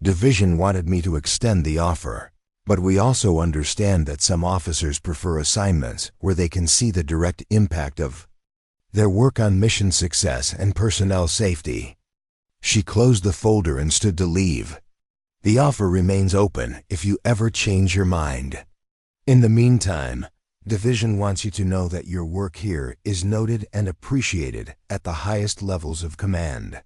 Division wanted me to extend the offer, but we also understand that some officers prefer assignments where they can see the direct impact of their work on mission success and personnel safety." She closed the folder and stood to leave. "The offer remains open if you ever change your mind. In the meantime, Division wants you to know that your work here is noted and appreciated at the highest levels of command."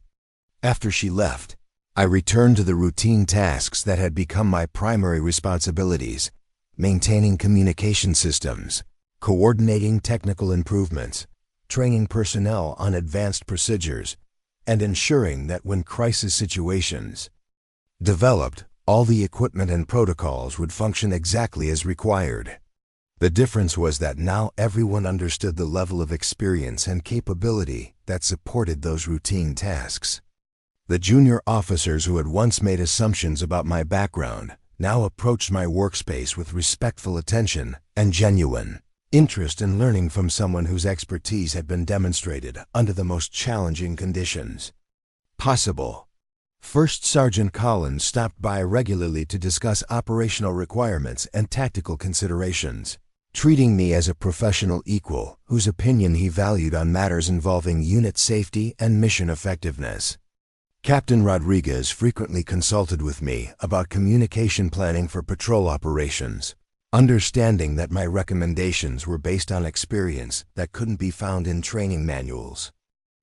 After she left, I returned to the routine tasks that had become my primary responsibilities: maintaining communication systems, coordinating technical improvements, training personnel on advanced procedures, and ensuring that when crisis situations developed, all the equipment and protocols would function exactly as required. The difference was that now everyone understood the level of experience and capability that supported those routine tasks. The junior officers who had once made assumptions about my background now approached my workspace with respectful attention and genuine interest in learning from someone whose expertise had been demonstrated under the most challenging conditions possible. First Sergeant Collins stopped by regularly to discuss operational requirements and tactical considerations, treating me as a professional equal whose opinion he valued on matters involving unit safety and mission effectiveness. Captain Rodriguez frequently consulted with me about communication planning for patrol operations, understanding that my recommendations were based on experience that couldn't be found in training manuals.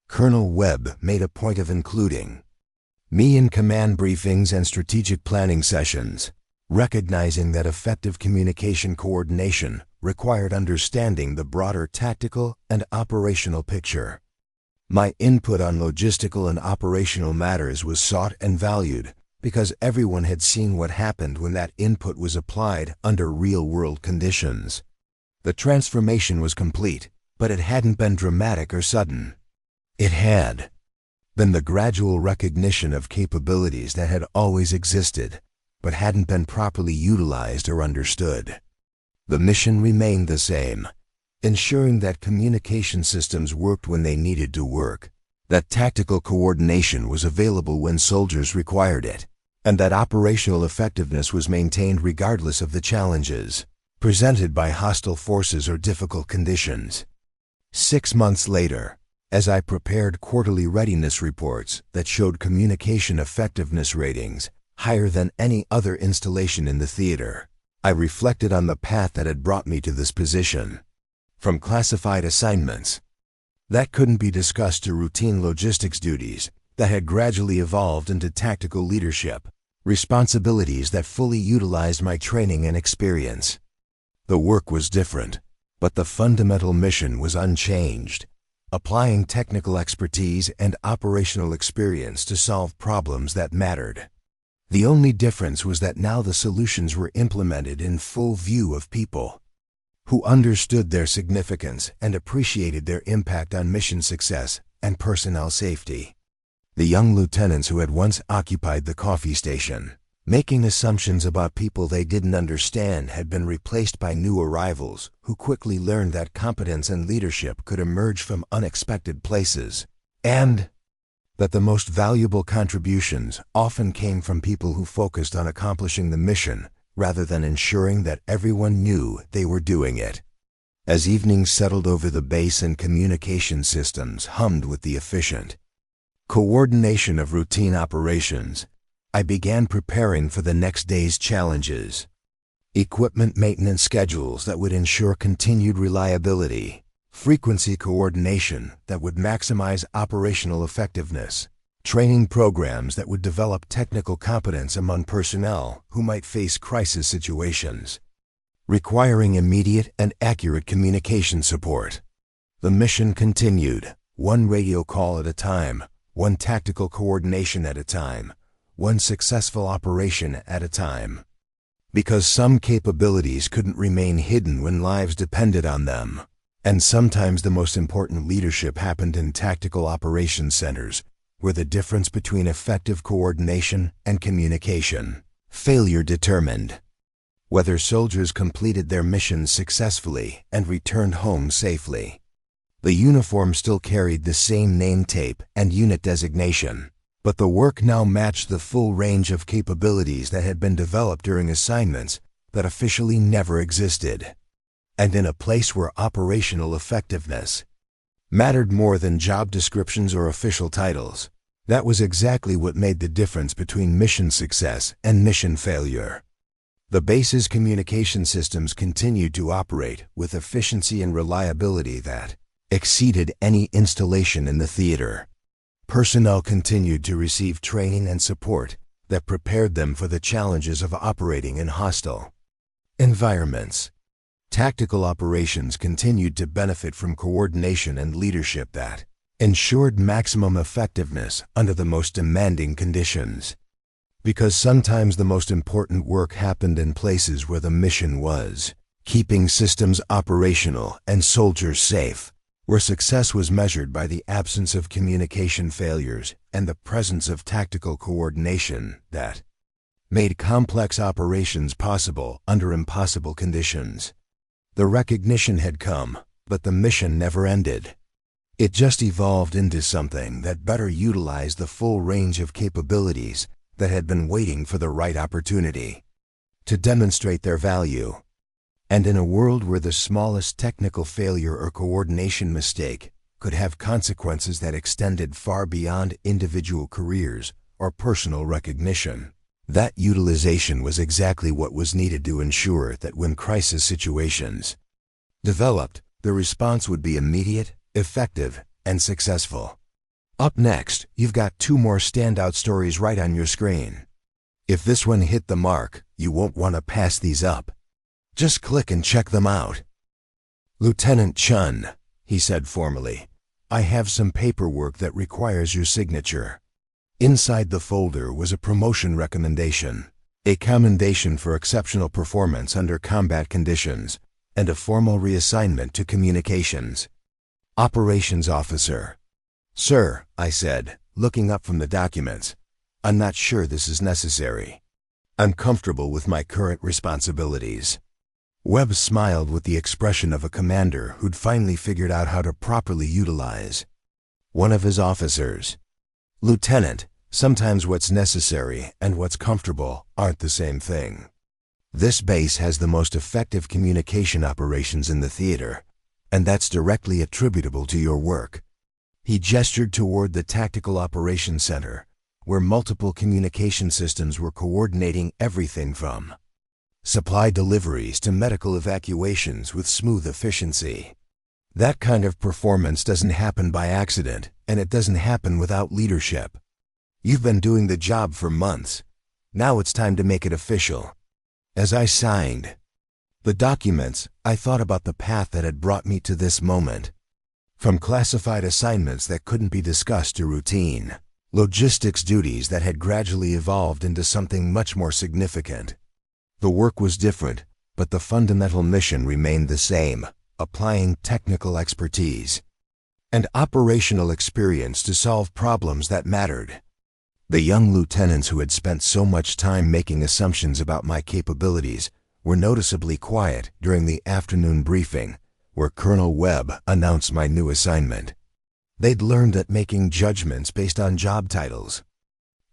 Colonel Webb made a point of including me in command briefings and strategic planning sessions, recognizing that effective communication coordination required understanding the broader tactical and operational picture. My input on logistical and operational matters was sought and valued because everyone had seen what happened when that input was applied under real-world conditions. The transformation was complete, but it hadn't been dramatic or sudden. It had been the gradual recognition of capabilities that had always existed, but hadn't been properly utilized or understood. The mission remained the same, ensuring that communication systems worked when they needed to work, that tactical coordination was available when soldiers required it, and that operational effectiveness was maintained regardless of the challenges presented by hostile forces or difficult conditions. 6 months later, as I prepared quarterly readiness reports that showed communication effectiveness ratings higher than any other installation in the theater, I reflected on the path that had brought me to this position. From classified assignments that couldn't be discussed to routine logistics duties that had gradually evolved into tactical leadership, responsibilities that fully utilized my training and experience. The work was different, but the fundamental mission was unchanged, applying technical expertise and operational experience to solve problems that mattered. The only difference was that now the solutions were implemented in full view of people who understood their significance and appreciated their impact on mission success and personnel safety. The young lieutenants who had once occupied the coffee station, making assumptions about people they didn't understand, had been replaced by new arrivals who quickly learned that competence and leadership could emerge from unexpected places, and that the most valuable contributions often came from people who focused on accomplishing the mission rather than ensuring that everyone knew they were doing it. As evenings settled over the base and communication systems hummed with the efficient coordination of routine operations, I began preparing for the next day's challenges. Equipment maintenance schedules that would ensure continued reliability, frequency coordination that would maximize operational effectiveness, training programs that would develop technical competence among personnel who might face crisis situations, requiring immediate and accurate communication support. The mission continued, one radio call at a time, one tactical coordination at a time, one successful operation at a time. Because some capabilities couldn't remain hidden when lives depended on them, and sometimes the most important leadership happened in tactical operations centers, where the difference between effective coordination and communication failure determined whether soldiers completed their missions successfully and returned home safely. The uniform still carried the same name tape and unit designation, but the work now matched the full range of capabilities that had been developed during assignments that officially never existed. And in a place where operational effectiveness mattered more than job descriptions or official titles, that was exactly what made the difference between mission success and mission failure. The base's communication systems continued to operate with efficiency and reliability that exceeded any installation in the theater. Personnel continued to receive training and support that prepared them for the challenges of operating in hostile environments. Tactical operations continued to benefit from coordination and leadership that ensured maximum effectiveness under the most demanding conditions. Because sometimes the most important work happened in places where the mission was keeping systems operational and soldiers safe, where success was measured by the absence of communication failures and the presence of tactical coordination that made complex operations possible under impossible conditions. The recognition had come, but the mission never ended. It just evolved into something that better utilized the full range of capabilities that had been waiting for the right opportunity to demonstrate their value. And in a world where the smallest technical failure or coordination mistake could have consequences that extended far beyond individual careers or personal recognition, that utilization was exactly what was needed to ensure that when crisis situations developed, the response would be immediate, effective, and successful. Up next, you've got 2 more standout stories right on your screen. If this one hit the mark, you won't want to pass these up. Just click and check them out. Lieutenant Chen, he said formally, I have some paperwork that requires your signature. Inside the folder was a promotion recommendation, a commendation for exceptional performance under combat conditions, and a formal reassignment to communications. Operations Officer. Sir, I said, looking up from the documents, I'm not sure this is necessary. I'm comfortable with my current responsibilities. Webb smiled with the expression of a commander who'd finally figured out how to properly utilize one of his officers. Lieutenant, sometimes what's necessary and what's comfortable aren't the same thing. This base has the most effective communication operations in the theater, and that's directly attributable to your work. He gestured toward the Tactical Operations Center, where multiple communication systems were coordinating everything from supply deliveries to medical evacuations with smooth efficiency. That kind of performance doesn't happen by accident, and it doesn't happen without leadership. You've been doing the job for months. Now it's time to make it official. As I signed the documents, I thought about the path that had brought me to this moment. From classified assignments that couldn't be discussed to routine logistics duties that had gradually evolved into something much more significant. The work was different, but the fundamental mission remained the same, applying technical expertise and operational experience to solve problems that mattered. The young lieutenants who had spent so much time making assumptions about my capabilities were noticeably quiet during the afternoon briefing, where Colonel Webb announced my new assignment. They'd learned that making judgments based on job titles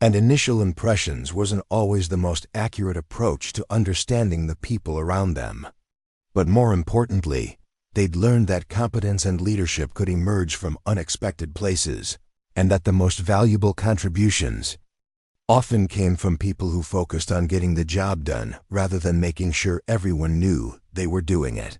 and initial impressions wasn't always the most accurate approach to understanding the people around them. But more importantly, they'd learned that competence and leadership could emerge from unexpected places, and that the most valuable contributions often came from people who focused on getting the job done rather than making sure everyone knew they were doing it.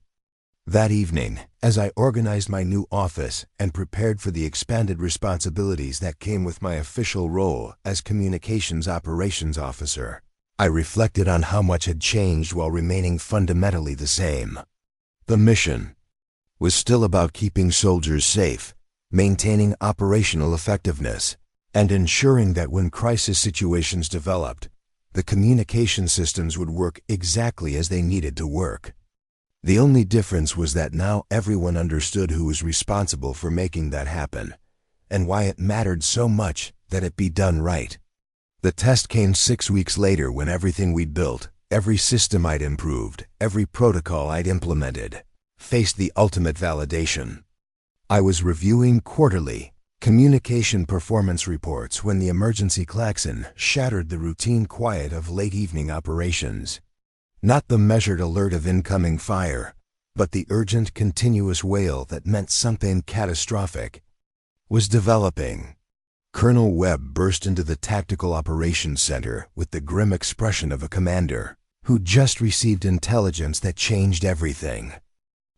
That evening, as I organized my new office and prepared for the expanded responsibilities that came with my official role as Communications Operations Officer, I reflected on how much had changed while remaining fundamentally the same. The mission was still about keeping soldiers safe, maintaining operational effectiveness, and ensuring that when crisis situations developed, the communication systems would work exactly as they needed to work. The only difference was that now everyone understood who was responsible for making that happen, and why it mattered so much that it be done right. The test came 6 weeks later when everything we'd built, every system I'd improved, every protocol I'd implemented, faced the ultimate validation. I was reviewing quarterly communication performance reports when the emergency klaxon shattered the routine quiet of late evening operations. Not the measured alert of incoming fire, but the urgent, continuous wail that meant something catastrophic was developing. Colonel Webb burst into the Tactical Operations Center with the grim expression of a commander who'd just received intelligence that changed everything.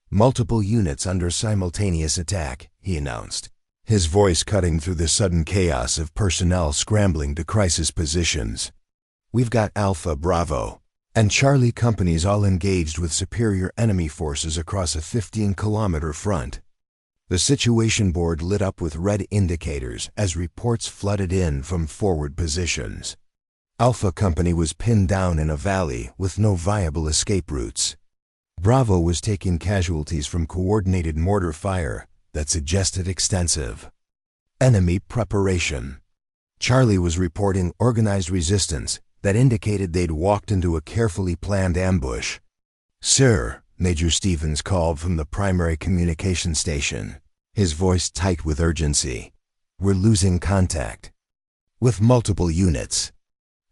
Multiple units under simultaneous attack, he announced, his voice cutting through the sudden chaos of personnel scrambling to crisis positions. We've got Alpha Bravo, and Charlie companies all engaged with superior enemy forces across a 15-kilometer front. The situation board lit up with red indicators as reports flooded in from forward positions. Alpha Company was pinned down in a valley with no viable escape routes. Bravo was taking casualties from coordinated mortar fire that suggested extensive enemy preparation. Charlie was reporting organized resistance that indicated they'd walked into a carefully planned ambush. "Sir," Major Stevens called from the primary communication station, his voice tight with urgency. "We're losing contact with multiple units.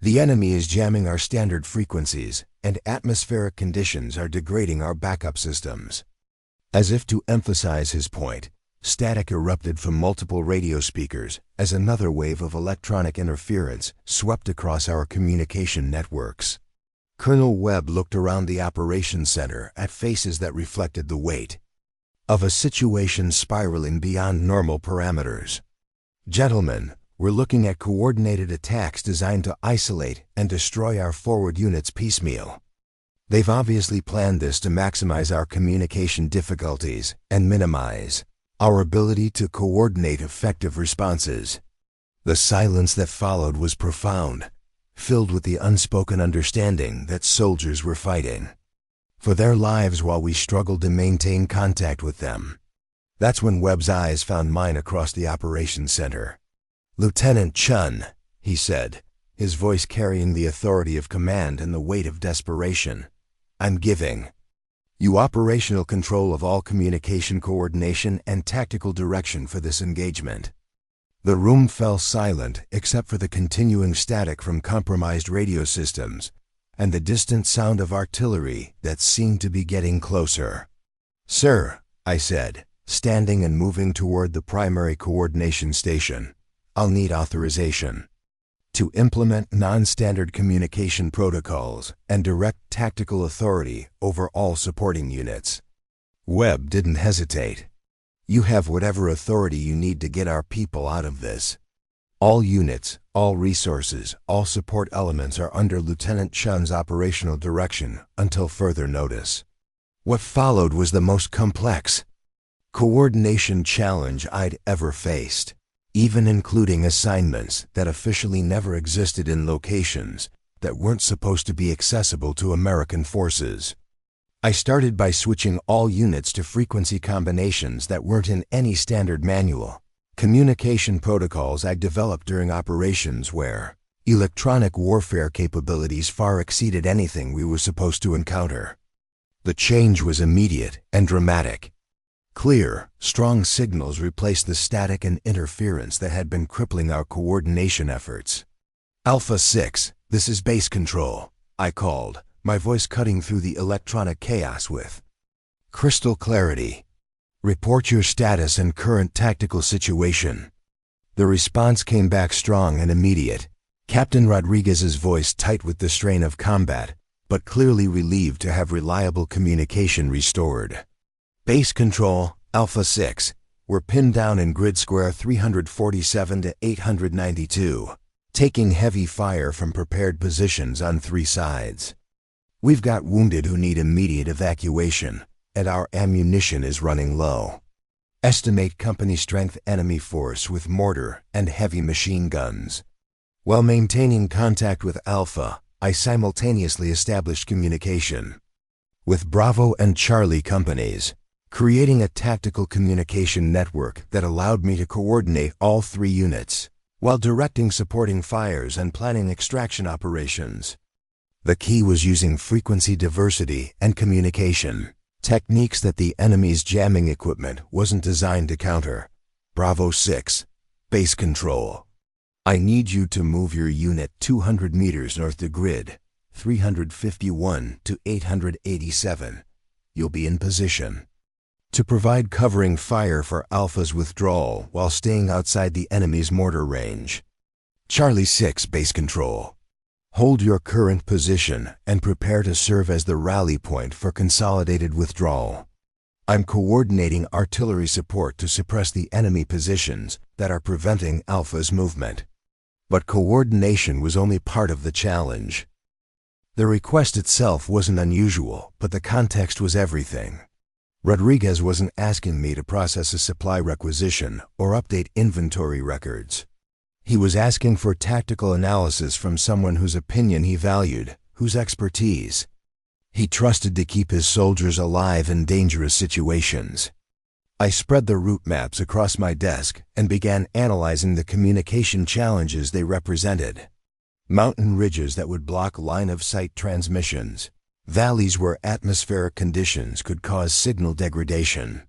The enemy is jamming our standard frequencies, and atmospheric conditions are degrading our backup systems." As if to emphasize his point, static erupted from multiple radio speakers as another wave of electronic interference swept across our communication networks. Colonel Webb looked around the operations center at faces that reflected the weight of a situation spiraling beyond normal parameters. "Gentlemen, we're looking at coordinated attacks designed to isolate and destroy our forward units piecemeal. They've obviously planned this to maximize our communication difficulties and minimize our ability to coordinate effective responses." The silence that followed was profound, filled with the unspoken understanding that soldiers were fighting for their lives while we struggled to maintain contact with them. That's when Webb's eyes found mine across the operations center. "Lieutenant Chen," he said, his voice carrying the authority of command and the weight of desperation, "I'm giving you operational control of all communication coordination and tactical direction for this engagement." The room fell silent except for the continuing static from compromised radio systems and the distant sound of artillery that seemed to be getting closer. "Sir," I said, standing and moving toward the primary coordination station, "I'll need authorization to implement non-standard communication protocols and direct tactical authority over all supporting units." Webb didn't hesitate. "You have whatever authority you need to get our people out of this. All units, all resources, all support elements are under Lieutenant Chen's operational direction until further notice." What followed was the most complex coordination challenge I'd ever faced, even including assignments that officially never existed in locations that weren't supposed to be accessible to American forces. I started by switching all units to frequency combinations that weren't in any standard manual, communication protocols I developed during operations where electronic warfare capabilities far exceeded anything we were supposed to encounter. The change was immediate and dramatic. Clear, strong signals replaced the static and interference that had been crippling our coordination efforts. "Alpha 6, this is base control," I called, my voice cutting through the electronic chaos with crystal clarity. "Report your status and current tactical situation." The response came back strong and immediate, Captain Rodriguez's voice tight with the strain of combat, but clearly relieved to have reliable communication restored. "Base control, Alpha 6, we're pinned down in grid square 347 to 892, taking heavy fire from prepared positions on 3 sides. We've got wounded who need immediate evacuation, and our ammunition is running low. Estimate company strength enemy force with mortar and heavy machine guns." While maintaining contact with Alpha, I simultaneously established communication with Bravo and Charlie companies, creating a tactical communication network that allowed me to coordinate all 3 units, while directing supporting fires and planning extraction operations. The key was using frequency diversity and communication, techniques that the enemy's jamming equipment wasn't designed to counter. "Bravo 6, base control. I need you to move your unit 200 meters north to grid 351 to 887. You'll be in position to provide covering fire for Alpha's withdrawal while staying outside the enemy's mortar range." "Charlie 6, base control. Hold your current position and prepare to serve as the rally point for consolidated withdrawal. I'm coordinating artillery support to suppress the enemy positions that are preventing Alpha's movement." But coordination was only part of the challenge. The request itself wasn't unusual, but the context was everything. Rodriguez wasn't asking me to process a supply requisition or update inventory records. He was asking for tactical analysis from someone whose opinion he valued, whose expertise he trusted to keep his soldiers alive in dangerous situations. I spread the route maps across my desk and began analyzing the communication challenges they represented. Mountain ridges that would block line-of-sight transmissions, valleys where atmospheric conditions could cause signal degradation,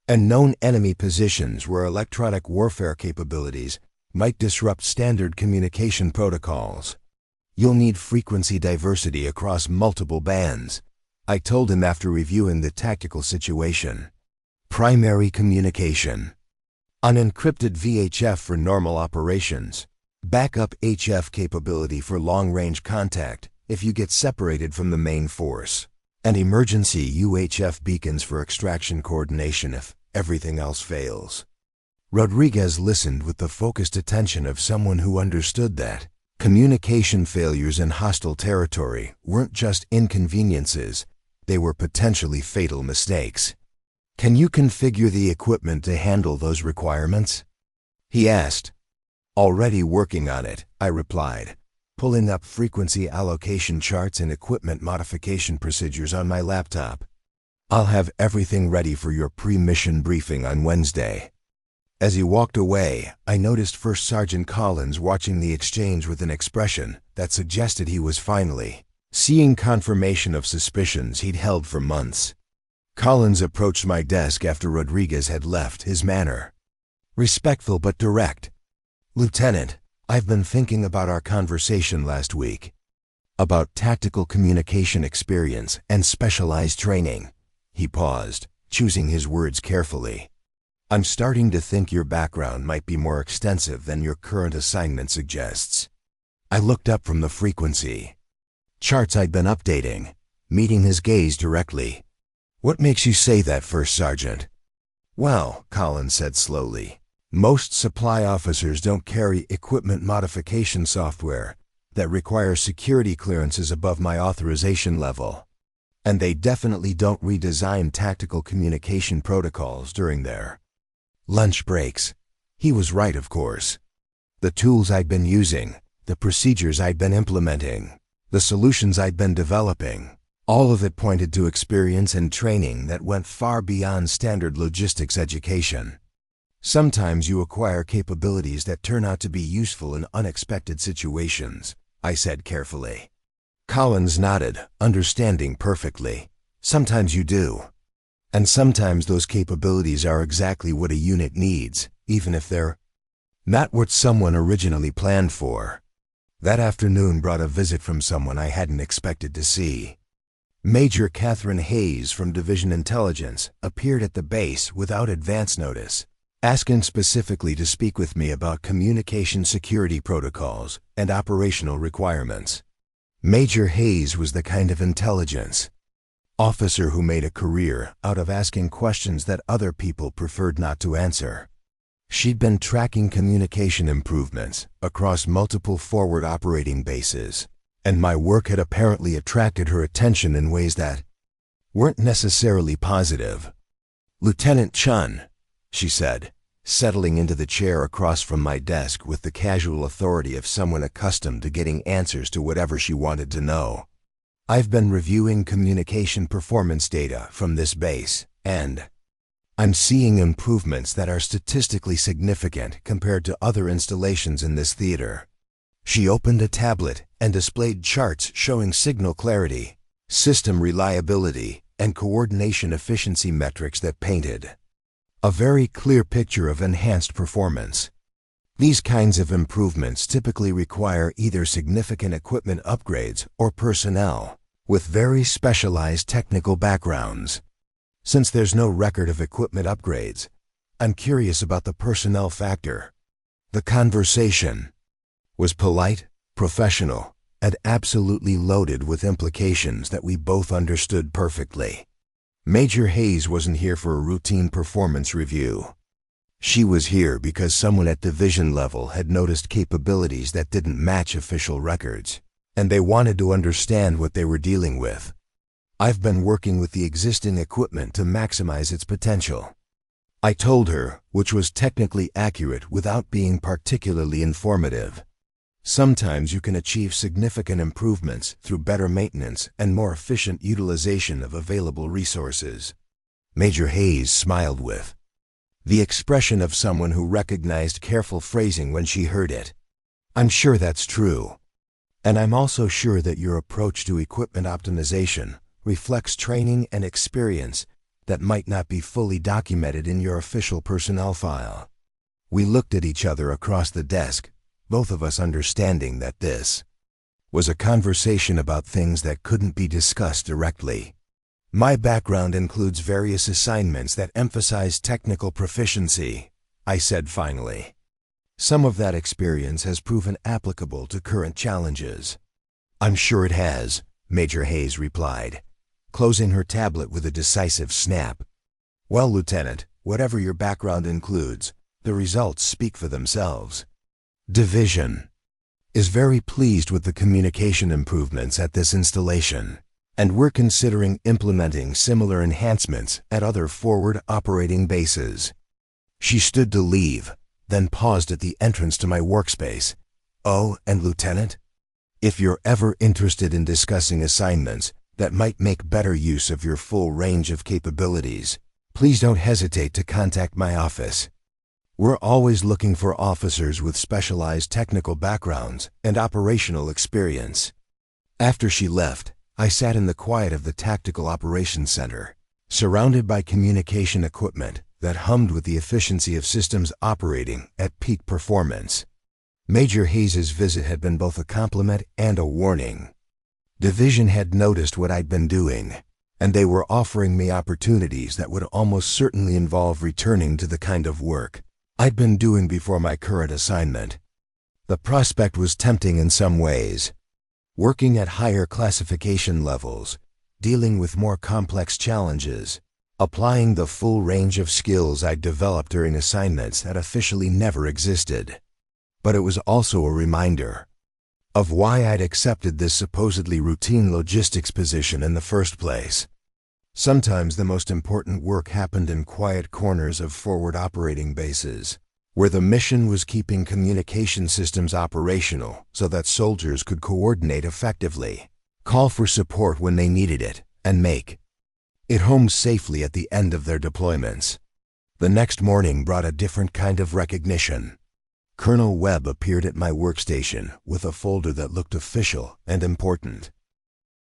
and known enemy positions where electronic warfare capabilities might disrupt standard communication protocols. You'll need frequency diversity across multiple bands, I told him after reviewing the tactical situation. Primary communication. Unencrypted VHF for normal operations. Backup HF capability for long-range contact if you get separated from the main force. And emergency UHF beacons for extraction coordination if everything else fails. Rodriguez listened with the focused attention of someone who understood that communication failures in hostile territory weren't just inconveniences, they were potentially fatal mistakes. Can you configure the equipment to handle those requirements? He asked. Already working on it, I replied, pulling up frequency allocation charts and equipment modification procedures on my laptop. I'll have everything ready for your pre-mission briefing on Wednesday. As he walked away, I noticed First Sergeant Collins watching the exchange with an expression that suggested he was finally seeing confirmation of suspicions he'd held for months. Collins approached my desk after Rodriguez had left, his manner respectful but direct. "Lieutenant, I've been thinking about our conversation last week. About tactical communication experience and specialized training." He paused, choosing his words carefully. "I'm starting to think your background might be more extensive than your current assignment suggests." I looked up from the frequency charts I'd been updating, meeting his gaze directly. "What makes you say that, First Sergeant?" "Well," Collins said slowly, "most supply officers don't carry equipment modification software that requires security clearances above my authorization level. And they definitely don't redesign tactical communication protocols during their lunch breaks." He was right, of course. The tools I'd been using, the procedures I'd been implementing, the solutions I'd been developing, all of it pointed to experience and training that went far beyond standard logistics education. "Sometimes you acquire capabilities that turn out to be useful in unexpected situations," I said carefully. Collins nodded, understanding perfectly. "Sometimes you do. And sometimes those capabilities are exactly what a unit needs, even if they're not what someone originally planned for." That afternoon brought a visit from someone I hadn't expected to see. Major Catherine Hayes from Division Intelligence appeared at the base without advance notice, asking specifically to speak with me about communication security protocols and operational requirements. Major Hayes was the kind of intelligence officer who made a career out of asking questions that other people preferred not to answer. She'd been tracking communication improvements across multiple forward operating bases, and my work had apparently attracted her attention in ways that weren't necessarily positive. "Lieutenant Chen," she said, settling into the chair across from my desk with the casual authority of someone accustomed to getting answers to whatever she wanted to know. "I've been reviewing communication performance data from this base, and I'm seeing improvements that are statistically significant compared to other installations in this theater." She opened a tablet and displayed charts showing signal clarity, system reliability, and coordination efficiency metrics that painted a very clear picture of enhanced performance. These kinds of improvements typically require either significant equipment upgrades or personnel with very specialized technical backgrounds. Since there's no record of equipment upgrades, I'm curious about the personnel factor. The conversation was polite, professional, and absolutely loaded with implications that we both understood perfectly. Major Hayes wasn't here for a routine performance review. She was here because someone at division level had noticed capabilities that didn't match official records. and they wanted to understand what they were dealing with. I've been working with the existing equipment to maximize its potential. I told her, which was technically accurate without being particularly informative. Sometimes you can achieve significant improvements through better maintenance and more efficient utilization of available resources. Major Hayes smiled with the expression of someone who recognized careful phrasing when she heard it. I'm sure that's true. And I'm also sure that your approach to equipment optimization reflects training and experience that might not be fully documented in your official personnel file. We looked at each other across the desk, both of us understanding that this was a conversation about things that couldn't be discussed directly. My background includes various assignments that emphasize technical proficiency, I said finally. Some of that experience has proven applicable to current challenges. I'm sure it has, Major Hayes replied, closing her tablet with a decisive snap. Well, Lieutenant, whatever your background includes, the results speak for themselves. Division is very pleased with the communication improvements at this installation, and we're considering implementing similar enhancements at other forward operating bases. She stood to leave, then paused at the entrance to my workspace. Oh, and Lieutenant, if you're ever interested in discussing assignments that might make better use of your full range of capabilities, please don't hesitate to contact my office. We're always looking for officers with specialized technical backgrounds and operational experience. After she left, I sat in the quiet of the Tactical Operations Center, surrounded by communication equipment that hummed with the efficiency of systems operating at peak performance. Major Hayes' visit had been both a compliment and a warning. Division had noticed what I'd been doing, and they were offering me opportunities that would almost certainly involve returning to the kind of work I'd been doing before my current assignment. The prospect was tempting in some ways. Working at higher classification levels, dealing with more complex challenges, applying the full range of skills I'd developed during assignments that officially never existed. But it was also a reminder of why I'd accepted this supposedly routine logistics position in the first place. Sometimes the most important work happened in quiet corners of forward operating bases, where the mission was keeping communication systems operational so that soldiers could coordinate effectively, call for support when they needed it, and make it home safely at the end of their deployments. The next morning brought a different kind of recognition. Colonel Webb appeared at my workstation with a folder that looked official and important.